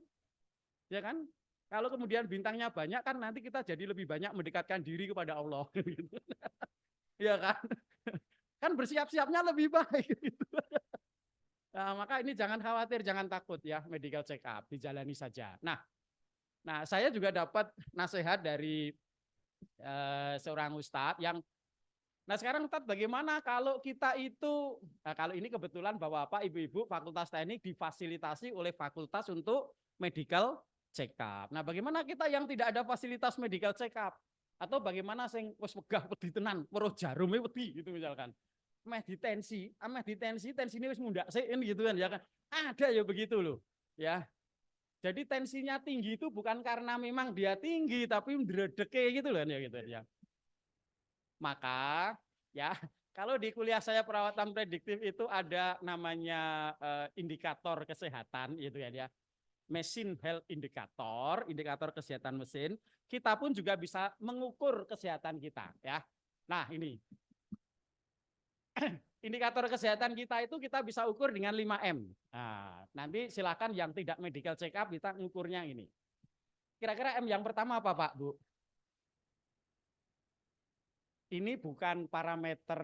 Ya kan? Kalau kemudian bintangnya banyak kan nanti kita jadi lebih banyak mendekatkan diri kepada Allah. Ya kan? Kan bersiap-siapnya lebih baik. Nah, maka ini jangan khawatir, jangan takut ya, medical check up, dijalani saja. Nah, saya juga dapat nasihat dari seorang ustadz yang, nah sekarang Ustadz bagaimana kalau kita itu, nah kalau ini kebetulan Bapak-Bapak, Ibu-Ibu Fakultas Teknik difasilitasi oleh fakultas untuk medical check up. Nah bagaimana kita yang tidak ada fasilitas medical check up? Atau bagaimana sing wis wegah wedi tenan, weruh jarume wedi gitu misalkan. Meh ditensi, tensine wis mundak sik gitu kan ya kan. Ada ya begitu loh. Ya. Jadi tensinya tinggi itu bukan karena memang dia tinggi tapi ndredeke gitu loh ya gitu ya. Maka ya kalau di kuliah saya perawatan prediktif itu ada namanya indikator kesehatan gitu ya, mesin health indicator, indikator kesehatan mesin. Kita pun juga bisa mengukur kesehatan kita ya. Nah ini indikator kesehatan kita itu kita bisa ukur dengan 5M. Nah, nanti silakan yang tidak medical check up kita ngukurnya ini. Kira-kira M yang pertama apa Pak Bu? Ini bukan parameter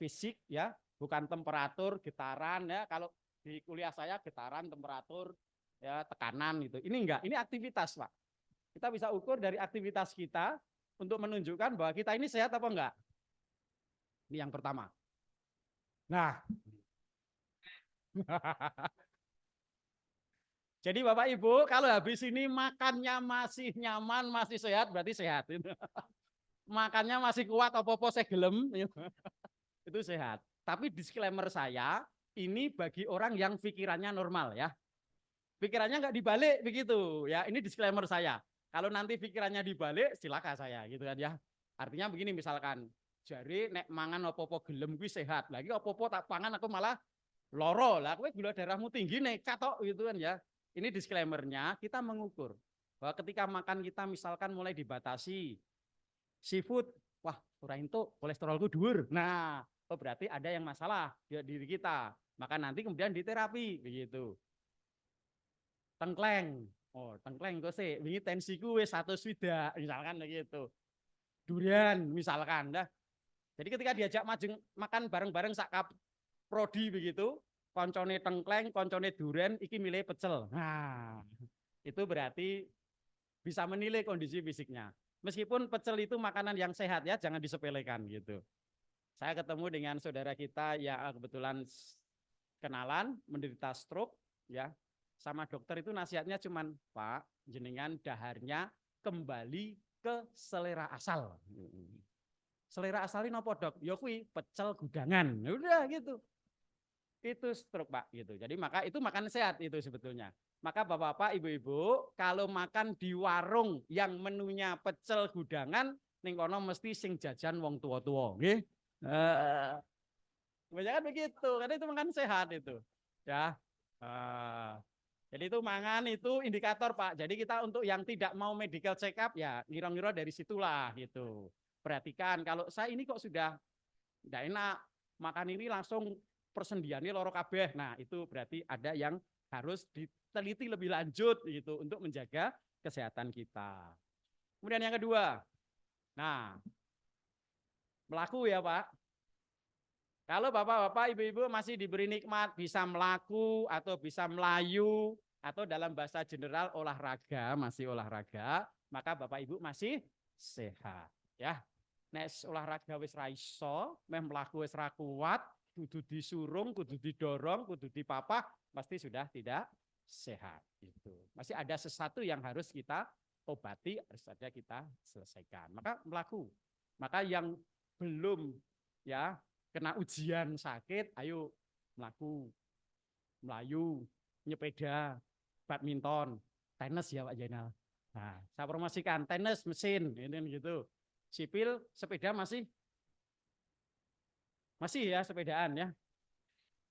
fisik ya, bukan temperatur, getaran ya. Kalau di kuliah saya getaran, temperatur, ya tekanan gitu. Ini enggak, ini aktivitas Pak. Kita bisa ukur dari aktivitas kita untuk menunjukkan bahwa kita ini sehat apa enggak. Ini yang pertama. Nah, jadi Bapak Ibu kalau habis ini makannya masih nyaman, masih sehat, berarti sehat. Makannya masih kuat, apa-apa saya gelem, itu sehat. Tapi disclaimer saya, ini bagi orang yang pikirannya normal ya. Pikirannya nggak dibalik begitu ya. Ini disclaimer saya. Kalau nanti pikirannya dibalik, silakan saya gitu kan ya. Artinya begini misalkan, jari nek mangan apa-apa gelem gue sehat. Lagi apa-apa tak pangan aku malah loro lah. Kowe gula darahmu tinggi nekat tok gitu kan ya. Ini disclaimernya kita mengukur bahwa ketika makan kita misalkan mulai dibatasi seafood, wah orang itu kolesterolku dhuwur. Nah, oh berarti ada yang masalah di diri kita. Maka nanti kemudian diterapi begitu. Tengkleng. Oh, tengkleng kok sih, wingi tensiku wis 100 misalkan begitu. Durian misalkan dah. Jadi ketika diajak makan bareng-bareng sak prodi begitu, koncone tengkleng, koncone durian, iki milih pecel. Nah, itu berarti bisa menilai kondisi fisiknya. Meskipun pecel itu makanan yang sehat ya, jangan disepelekan gitu. Saya ketemu dengan saudara kita yang kebetulan kenalan menderita stroke ya. Sama dokter itu nasihatnya cuman, Pak, jenengan daharnya kembali ke selera asal. Selera asalnya apa dok? Ya kui pecel gudangan. Udah gitu. Itu stroke Pak gitu. Jadi maka itu makan sehat itu sebetulnya. Maka Bapak-bapak, Ibu-ibu, kalau makan di warung yang menunya pecel gudangan, ning kono mesti sing jajan wong tua-tua, nggih. Kebanyakan begitu, karena itu makan sehat itu. Ya. Ah, jadi itu mangan itu indikator Pak. Jadi kita untuk yang tidak mau medical check up ya ngira-ngira dari situlah gitu. Perhatikan kalau saya ini kok sudah tidak enak makan ini langsung persendiannya loro kabeh. Nah itu berarti ada yang harus diteliti lebih lanjut gitu untuk menjaga kesehatan kita. Kemudian yang kedua, nah melaku ya Pak. Kalau bapak-bapak, ibu-ibu masih diberi nikmat bisa melaku atau bisa melayu atau dalam bahasa general olahraga, masih olahraga, maka bapak ibu masih sehat ya. Nek olahraga wis ra iso, meh mlaku wis ra kuat, kudu disurung, kudu didorong, kudu dipapah, pasti sudah tidak sehat. Itu masih ada sesuatu yang harus kita obati, harus saja kita selesaikan. Maka melaku. Maka yang belum ya kena ujian sakit, ayo melaku, melayu, nyepeda, badminton, tenis ya Pak Jainal. Nah, saya promosikan tenis mesin, ini gitu. Sipil, sepeda masih ya sepedaan ya.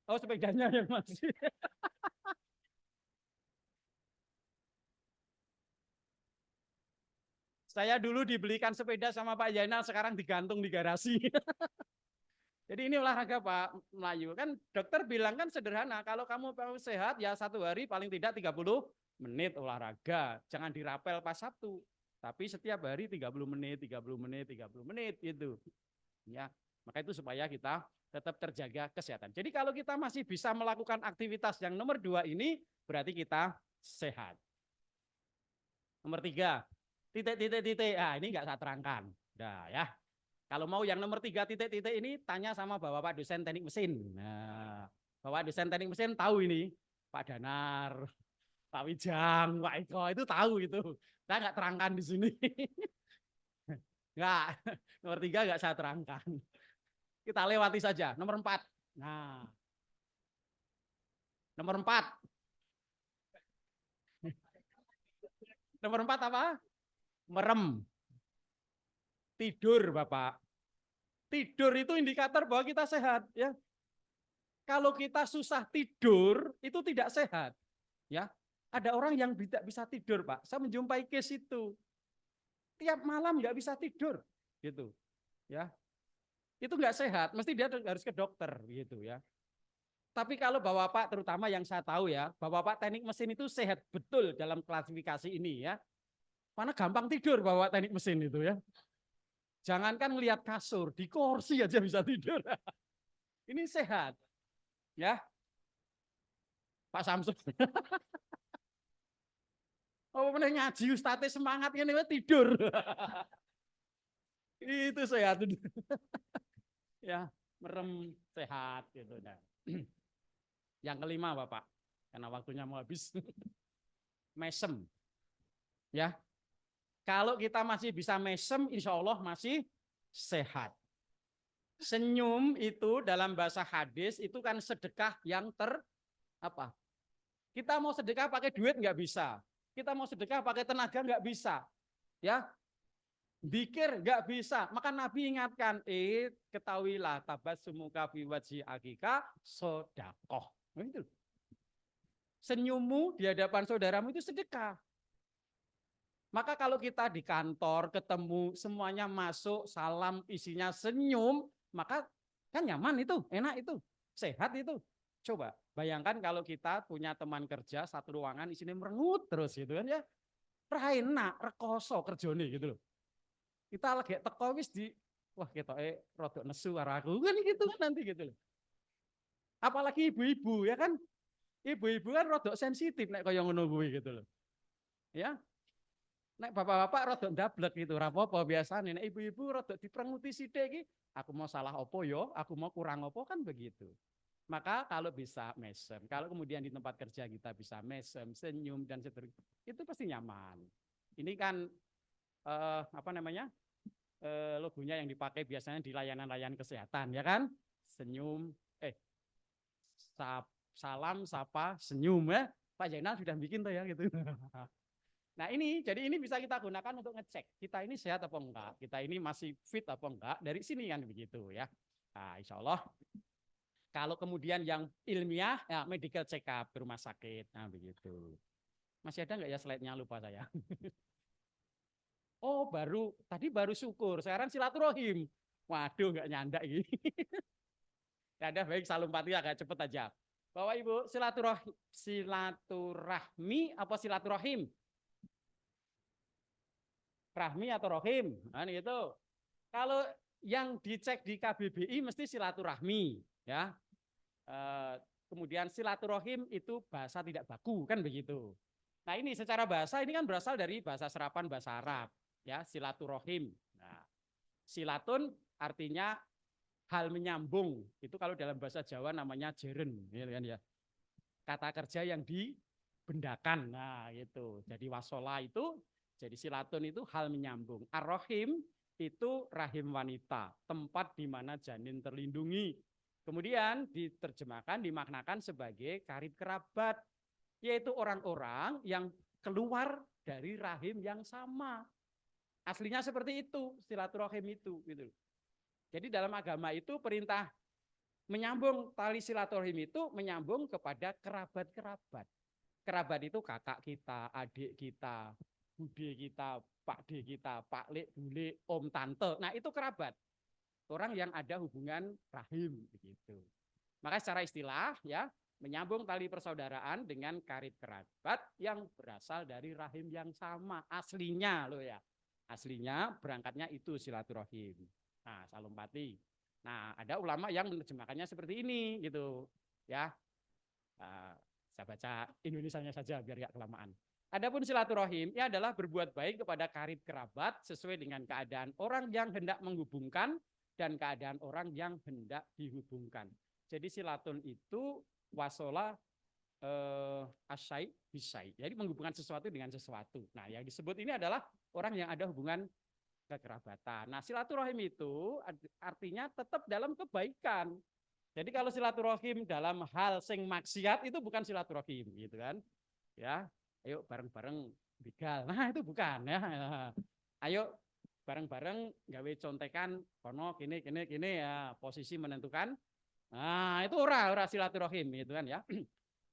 Oh sepedanya yang masih. Saya dulu dibelikan sepeda sama Pak Jainal, sekarang digantung di garasi. Jadi ini olahraga Pak Melayu. Kan dokter bilang kan sederhana, kalau kamu mau sehat ya satu hari paling tidak 30 menit olahraga. Jangan dirapel pas Sabtu. Tapi setiap hari 30 menit, 30 menit, 30 menit gitu. Ya, maka itu supaya kita tetap terjaga kesehatan. Jadi kalau kita masih bisa melakukan aktivitas yang nomor 2 ini, berarti kita sehat. Nomor 3, titik. Ah, ini enggak saya terangkan. Nah, ya. Kalau mau yang nomor 3 titik-titik ini tanya sama Bapak dosen teknik mesin. Nah, Bapak dosen teknik mesin tahu ini. Pak Danar, Pak Wijang, Pak Eko itu tahu itu. Saya nggak terangkan di sini. Nggak, nomor 3 nggak saya terangkan. Kita lewati saja. Nomor 4. Nah, nomor 4. Nomor 4 apa? Merem. Tidur, Bapak. Tidur itu indikator bahwa kita sehat, ya. Kalau kita susah tidur, itu tidak sehat. Ya, ada orang yang tidak bisa tidur, Pak. Saya menjumpai case itu. Tiap malam nggak bisa tidur, gitu. Ya, itu nggak sehat. Mesti dia harus ke dokter, gitu ya. Tapi kalau bapak-bapak, terutama yang saya tahu ya, bapak-bapak teknik mesin itu sehat betul dalam klasifikasi ini ya. Mana gampang tidur bapak teknik mesin itu ya. Jangankan melihat kasur, di kursi aja bisa tidur. Ini sehat, ya Pak Samsul. Oh, mana ngaji ustadz semangat ini tidur. Itu sehat. Ya, merem sehat gitu. Nah. Yang kelima Bapak, karena waktunya mau habis. Mesem. Ya. Kalau kita masih bisa mesem, insya Allah masih sehat. Senyum itu dalam bahasa hadis itu kan sedekah yang apa? Kita mau sedekah pakai duit nggak bisa. Kita mau sedekah pakai tenaga nggak bisa. Ya, zikir nggak bisa. Maka Nabi ingatkan, ketahuilah tabassumuka fi wajhi akika sodakoh. Itu. Senyummu di hadapan saudaramu itu sedekah. Maka kalau kita di kantor ketemu semuanya masuk, salam isinya senyum, maka kan nyaman itu, enak itu, sehat itu. Coba bayangkan kalau kita punya teman kerja satu ruangan isinya merengut terus gitu kan ya. Enak, rekoso kerjone gitu loh. Kita lagi teko wis di wah ketoke rodok nesu karo aku kan gitu kan nanti gitu loh. Apalagi ibu-ibu ya kan. Ibu-ibu kan rodok sensitif nek kaya ngono kuwi gitu loh. Ya, nek bapak-bapak rodok ndablek gitu, ora apa-apa biasane. Nek ibu-ibu rodok diprenguti sithik iki, aku mau salah opo yo, aku mau kurang opo kan begitu. Maka kalau bisa mesem, kalau kemudian di tempat kerja kita bisa mesem, senyum dan seterusnya, itu pasti nyaman. Ini kan apa namanya? Logonya yang dipakai biasanya di layanan-layanan kesehatan ya kan? Senyum, salam, sapa, senyum ya. Pak Jainal sudah bikin tuh ya gitu. Nah ini, jadi ini bisa kita gunakan untuk ngecek kita ini sehat apa enggak, kita ini masih fit apa enggak, dari sini kan begitu ya. Nah insya Allah Kalau kemudian yang ilmiah, ya medical check up ke rumah sakit. Nah begitu. Masih ada nggak ya slide-nya? Lupa saya. Oh tadi baru syukur, sekarang silaturahim. Waduh nggak nyandak ini. Ya ada baik Salumpati agak cepet aja. Bapak Ibu, silaturahmi apa silaturahim? Rahmi atau rohim? Nah, itu. Kalau yang dicek di KBBI mesti silaturahmi, ya. Kemudian silaturahim itu bahasa tidak baku, kan begitu. Nah ini secara bahasa ini kan berasal dari bahasa serapan bahasa Arab, ya silaturahim. Nah, silatun artinya hal menyambung. Itu kalau dalam bahasa Jawa namanya jeren, gitu kan ya. Kata kerja yang dibendakan. Nah, gitu. Jadi wasola itu, jadi silatun itu hal menyambung. Ar-Rahim itu rahim wanita, tempat di mana janin terlindungi. Kemudian diterjemahkan, dimaknakan sebagai karib kerabat, yaitu orang-orang yang keluar dari rahim yang sama. Aslinya seperti itu, silaturahim itu. Gitu. Jadi dalam agama itu perintah menyambung tali silaturahim itu menyambung kepada kerabat-kerabat. Kerabat itu kakak kita, adik kita, bude kita, pak de kita, pak lek, bule, om, tante. Nah itu kerabat. Orang yang ada hubungan rahim begitu. Maka secara istilah ya menyambung tali persaudaraan dengan karib kerabat yang berasal dari rahim yang sama aslinya loh ya. Aslinya berangkatnya itu silaturahim. Nah, Salumpati. Nah, ada ulama yang menerjemahkannya seperti ini gitu ya. Saya baca Indonesianya saja biar gak kelamaan. Adapun silaturahim ini adalah berbuat baik kepada karib kerabat sesuai dengan keadaan orang yang hendak menghubungkan dan keadaan orang yang hendak dihubungkan. Jadi silatun itu wasola asyai bisai. Jadi menghubungkan sesuatu dengan sesuatu. Nah, yang disebut ini adalah orang yang ada hubungan kekerabatan. Nah, silaturahim itu artinya tetap dalam kebaikan. Jadi kalau silaturahim dalam hal sing maksiat itu bukan silaturahim gitu kan. Ya, ayo bareng-bareng begal. Nah, itu bukan ya. Ayo bareng-bareng gawe contekan kono kini ya, posisi menentukan. Nah, itu ora silaturahim gitu kan ya.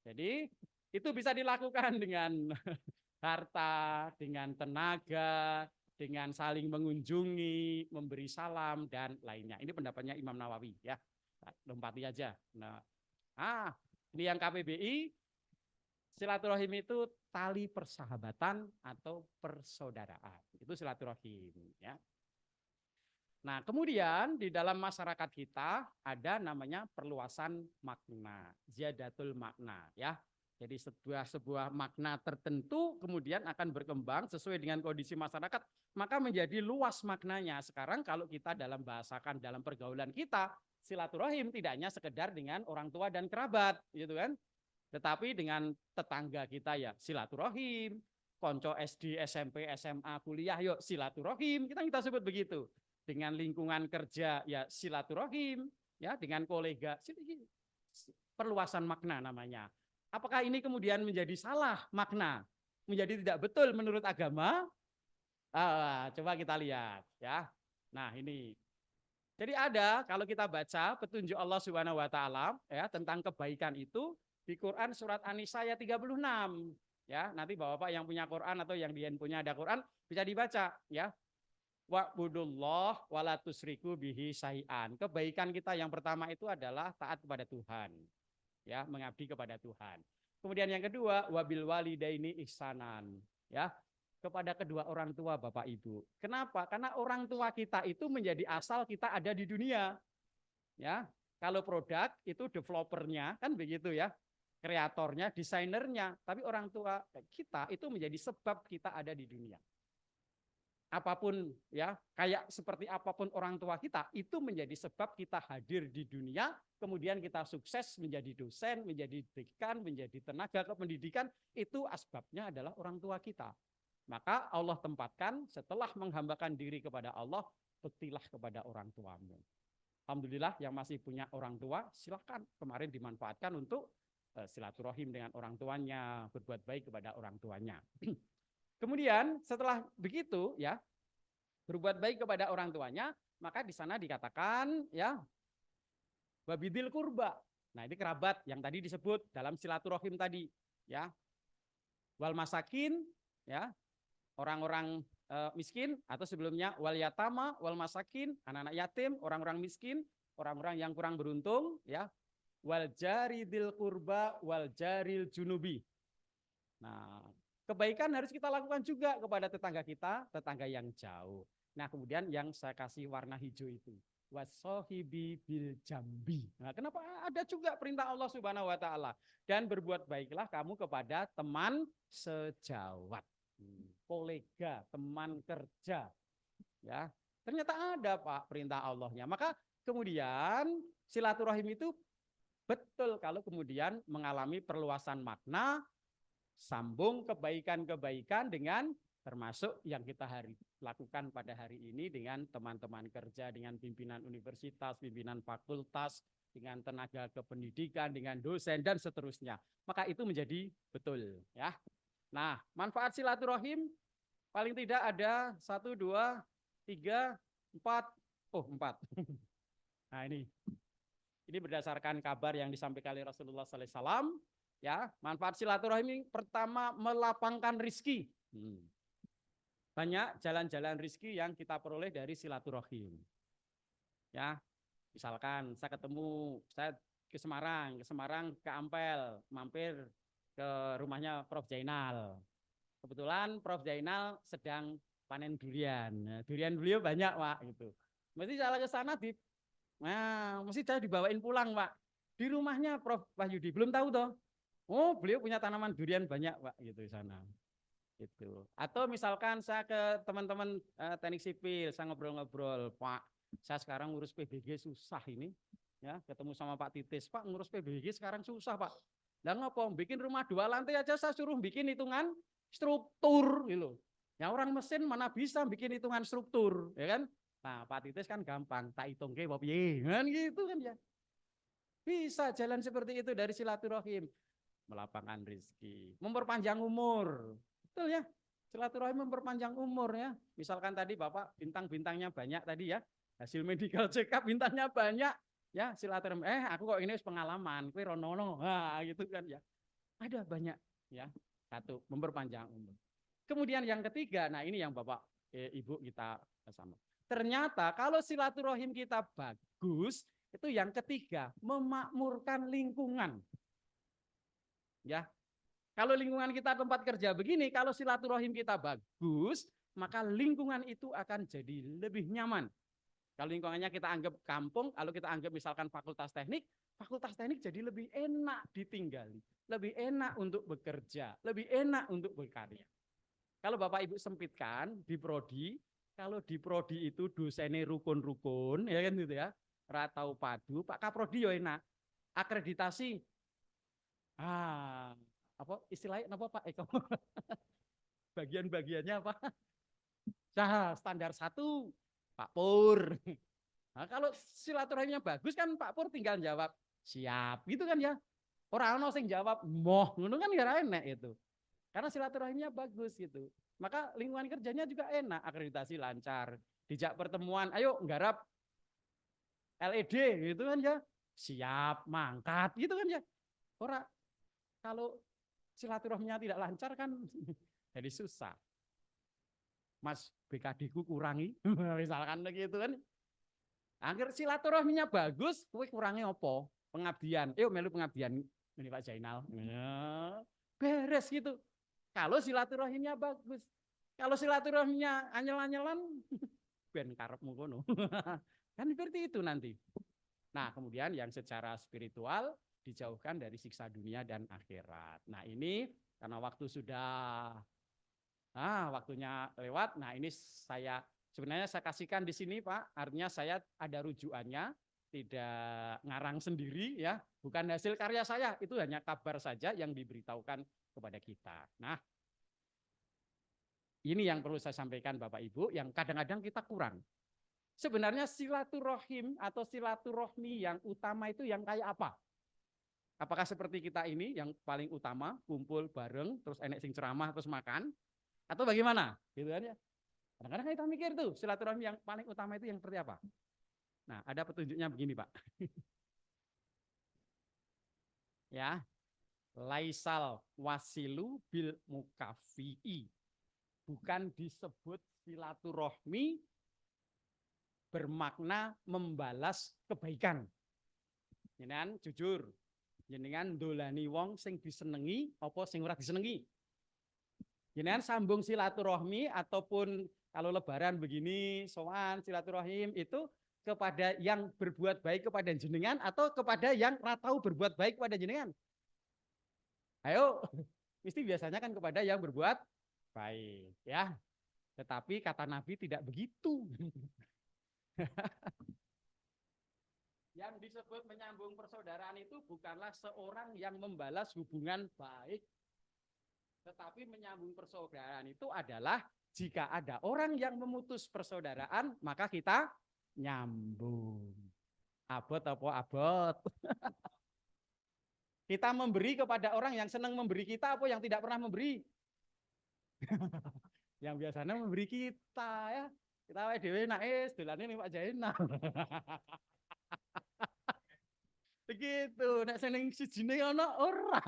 Jadi itu bisa dilakukan dengan harta, dengan tenaga, dengan saling mengunjungi, memberi salam dan lainnya. Ini pendapatnya Imam Nawawi ya. Lompati aja. Nah, ini yang KBBI silaturahim itu tali persahabatan atau persaudaraan. Itu silaturahim ya. Nah, kemudian di dalam masyarakat kita ada namanya perluasan makna, ziyadatul makna ya. Jadi sebuah makna tertentu kemudian akan berkembang sesuai dengan kondisi masyarakat, maka menjadi luas maknanya. Sekarang kalau kita dalam bahasakan dalam pergaulan kita, silaturahim tidak hanya sekedar dengan orang tua dan kerabat, gitu kan? Tetapi dengan tetangga kita ya silaturahim, konco SD, SMP, SMA, kuliah yuk silaturahim, kita sebut begitu. Dengan lingkungan kerja ya silaturahim, ya dengan kolega, perluasan makna namanya. Apakah ini kemudian menjadi salah makna, menjadi tidak betul menurut agama? Coba kita lihat ya. Nah ini. Jadi ada kalau kita baca petunjuk Allah Subhanahu wa taala ya tentang kebaikan itu di Quran surat An-Nisa ayat 36. Ya, nanti Bapak-bapak yang punya Quran atau yang di handphonenya ada Quran bisa dibaca ya. Wa'budullah wala tusriku bihi syai'an. Kebaikan kita yang pertama itu adalah taat kepada Tuhan. Ya, mengabdi kepada Tuhan. Kemudian yang kedua, wabil walidaini ihsanan. Ya, kepada kedua orang tua Bapak Ibu. Kenapa? Karena orang tua kita itu menjadi asal kita ada di dunia. Ya, kalau produk itu developernya kan begitu ya, kreatornya, desainernya. Tapi orang tua kita itu menjadi sebab kita ada di dunia. Apapun ya, kayak seperti apapun orang tua kita itu menjadi sebab kita hadir di dunia, kemudian kita sukses menjadi dosen, menjadi dekan, menjadi tenaga kependidikan, itu asbabnya adalah orang tua kita. Maka Allah tempatkan setelah menghambakan diri kepada Allah, bektilah kepada orang tuamu. Alhamdulillah yang masih punya orang tua, silakan kemarin dimanfaatkan untuk silaturahim dengan orang tuanya, berbuat baik kepada orang tuanya. Kemudian setelah begitu ya, berbuat baik kepada orang tuanya, maka di sana dikatakan ya, wabidil kurba, Nah, ini kerabat yang tadi disebut dalam silaturahim tadi, ya. Wal masakin, ya, orang-orang miskin, atau sebelumnya wal yatama, wal masakin, anak-anak yatim, orang-orang miskin, orang-orang yang kurang beruntung, ya. Wal jaridil kurba, wal jaril junubi. Nah, kebaikan harus kita lakukan juga kepada tetangga kita, tetangga yang jauh. Nah, kemudian yang saya kasih warna hijau itu, wasohibi bil jambi. Nah, kenapa ada juga perintah Allah Subhanahu wa taala, dan berbuat baiklah kamu kepada teman sejawat, kolega, teman kerja, ya. Ternyata ada Pak perintah Allahnya. Maka kemudian silaturahim itu betul kalau kemudian mengalami perluasan makna, sambung kebaikan-kebaikan dengan termasuk yang kita lakukan pada hari ini dengan teman-teman kerja, dengan pimpinan universitas, pimpinan fakultas, dengan tenaga kependidikan, dengan dosen, dan seterusnya. Maka itu menjadi betul, ya. Nah, manfaat silaturahim paling tidak ada 1, 2, 3, 4. Oh, 4. Nah, ini berdasarkan kabar yang disampaikan oleh Rasulullah SAW. Ya, manfaat silaturahim pertama melapangkan rizki. Banyak jalan-jalan rizki yang kita peroleh dari silaturahim. Ya, misalkan saya ke Semarang ke Ampel, mampir ke rumahnya Prof Jainal. Kebetulan Prof Jainal sedang panen durian. Nah, durian beliau banyak, Pak, gitu. Mesti saya ke sana mesti saya dibawain pulang, Pak. Di rumahnya Prof Wahyudi, belum tahu toh. Oh, beliau punya tanaman durian banyak, Pak, gitu di sana. Gitu. Atau misalkan saya ke teman-teman teknik sipil, saya ngobrol-ngobrol, Pak, saya sekarang ngurus PBG susah ini, ya, ketemu sama Pak Titis, Pak, ngurus PBG sekarang susah, Pak. Lah ngapa? Bikin rumah 2 lantai aja saya suruh bikin hitungan struktur, gitu. Ya orang mesin mana bisa bikin hitungan struktur, ya kan? Nah, Pak Titis kan gampang, tak hitung ke, kan gitu kan ya. Bisa jalan seperti itu dari silaturahim. Melapangkan rezeki, memperpanjang umur. Betul ya? Silaturahim memperpanjang umur ya. Misalkan tadi Bapak bintang-bintangnya banyak tadi ya. Hasil medical check up bintangnya banyak ya, silaturahim. Aku kok ini pengalaman, kowe ronono. Nah, gitu kan ya. Ada banyak ya. Satu, memperpanjang umur. Kemudian yang ketiga, nah ini yang Bapak Ibu kita sama. Ternyata kalau silaturahim kita bagus, itu yang ketiga, memakmurkan lingkungan. Ya, kalau lingkungan kita tempat kerja begini, kalau silaturahim kita bagus, maka lingkungan itu akan jadi lebih nyaman. Kalau lingkungannya kita anggap kampung, kalau kita anggap misalkan fakultas teknik jadi lebih enak ditinggali, lebih enak untuk bekerja, lebih enak untuk berkarya. Kalau Bapak Ibu sempitkan di prodi, kalau di prodi itu dosennya rukun-rukun, ya kan gitu ya, ratau padu, Pak Kaprodi ya enak, akreditasi, apa istilahnya apa Pak Eko? Bagian-bagiannya apa? Standar 1 Pak Pur. Nah, kalau silaturahimnya bagus kan Pak Pur tinggal jawab siap gitu kan ya. Orang ono sing jawab moh, ngono kan ya enak itu. Karena silaturahimnya bagus gitu. Maka lingkungan kerjanya juga enak, akreditasi lancar, dijak pertemuan, ayo nggarap LED gitu kan ya. Siap mangkat gitu kan ya. Orang kalau silaturahminya tidak lancar kan jadi susah. Mas BKD ku kurangi, misalkan begitu kan. Akhir silaturahminya bagus, kowe kurangi apa? Pengabdian. Yuk melu pengabdian ini Pak Jainal. Ya, beres gitu. Kalau silaturahimnya bagus. Kalau silaturahminya anyel-anyelan, ben karepmu kono. Kan seperti itu nanti. Nah, kemudian yang secara spiritual dijauhkan dari siksa dunia dan akhirat. Nah, ini karena waktu sudah waktunya lewat. Nah, ini sebenarnya saya kasihkan di sini, Pak. Artinya saya ada rujukannya, tidak ngarang sendiri ya, bukan hasil karya saya, itu hanya kabar saja yang diberitahukan kepada kita. Nah, ini yang perlu saya sampaikan Bapak Ibu, yang kadang-kadang kita kurang. Sebenarnya silaturahim atau silaturahmi yang utama itu yang kayak apa? Apakah seperti kita ini yang paling utama, kumpul bareng, terus enek sing ceramah, terus makan? Atau bagaimana? Gitu kan ya. Kadang-kadang kita mikir tuh, silaturahmi yang paling utama itu yang seperti apa? Nah, ada petunjuknya begini, Pak. Ya, laisal wasilu bil mukafi'i. Bukan disebut silaturahmi bermakna membalas kebaikan. Jenengan jujur, jenengan dolani wong sing disenengi apa sing ora disenengi. Jenengan sambung silaturahmi ataupun kalau lebaran begini sowan silaturahim itu kepada yang berbuat baik kepada jenengan atau kepada yang ratau berbuat baik kepada jenengan. Ayo, mesti biasanya kan kepada yang berbuat baik, ya. Tetapi kata Nabi tidak begitu. Yang disebut menyambung persaudaraan itu bukanlah seorang yang membalas hubungan baik, tetapi menyambung persaudaraan itu adalah jika ada orang yang memutus persaudaraan, maka kita nyambung. Abot apa abot? Kita memberi kepada orang yang senang memberi kita apa yang tidak pernah memberi? Yang biasanya memberi kita, ya. Kita wae dhewe naik dolane ning Pak Jainal. Begitu, nek seneng sijine ono ora.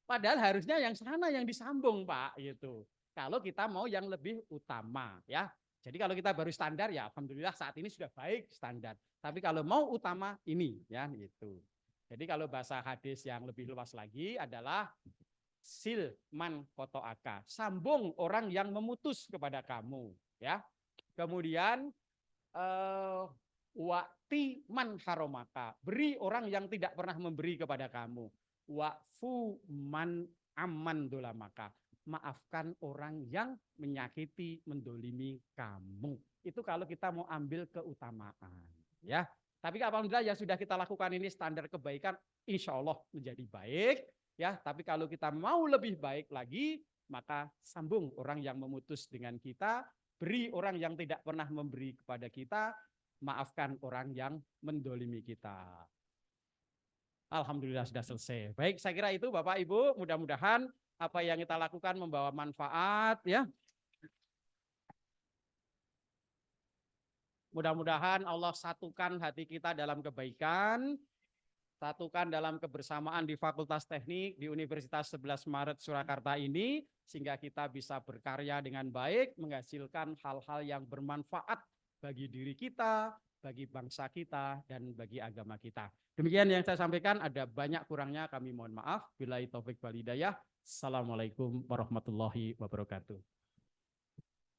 Padahal harusnya yang sana yang disambung, Pak, gitu. Kalau kita mau yang lebih utama, ya. Jadi kalau kita baru standar ya alhamdulillah saat ini sudah baik standar. Tapi kalau mau utama ini ya gitu. Jadi kalau bahasa hadis yang lebih luas lagi adalah sil man koto aka, sambung orang yang memutus kepada kamu, ya. Kemudian wakti man haromaka, beri orang yang tidak pernah memberi kepada kamu. Wa'fu man aman dolamaka, maafkan orang yang menyakiti, mendolimi kamu. Itu kalau kita mau ambil keutamaan, ya. Tapi alhamdulillah yang sudah kita lakukan ini standar kebaikan, insya Allah menjadi baik, ya. Tapi kalau kita mau lebih baik lagi, maka sambung orang yang memutus dengan kita, beri orang yang tidak pernah memberi kepada kita, maafkan orang yang mendolimi kita. Alhamdulillah sudah selesai. Baik, saya kira itu Bapak Ibu, mudah-mudahan apa yang kita lakukan membawa manfaat, ya. Mudah-mudahan Allah satukan hati kita dalam kebaikan, satukan dalam kebersamaan di Fakultas Teknik di Universitas 11 Maret Surakarta ini, sehingga kita bisa berkarya dengan baik, menghasilkan hal-hal yang bermanfaat bagi diri kita, bagi bangsa kita, dan bagi agama kita. Demikian yang saya sampaikan, ada banyak kurangnya kami mohon maaf. Billahi taufik wal hidayah. Assalamualaikum warahmatullahi wabarakatuh.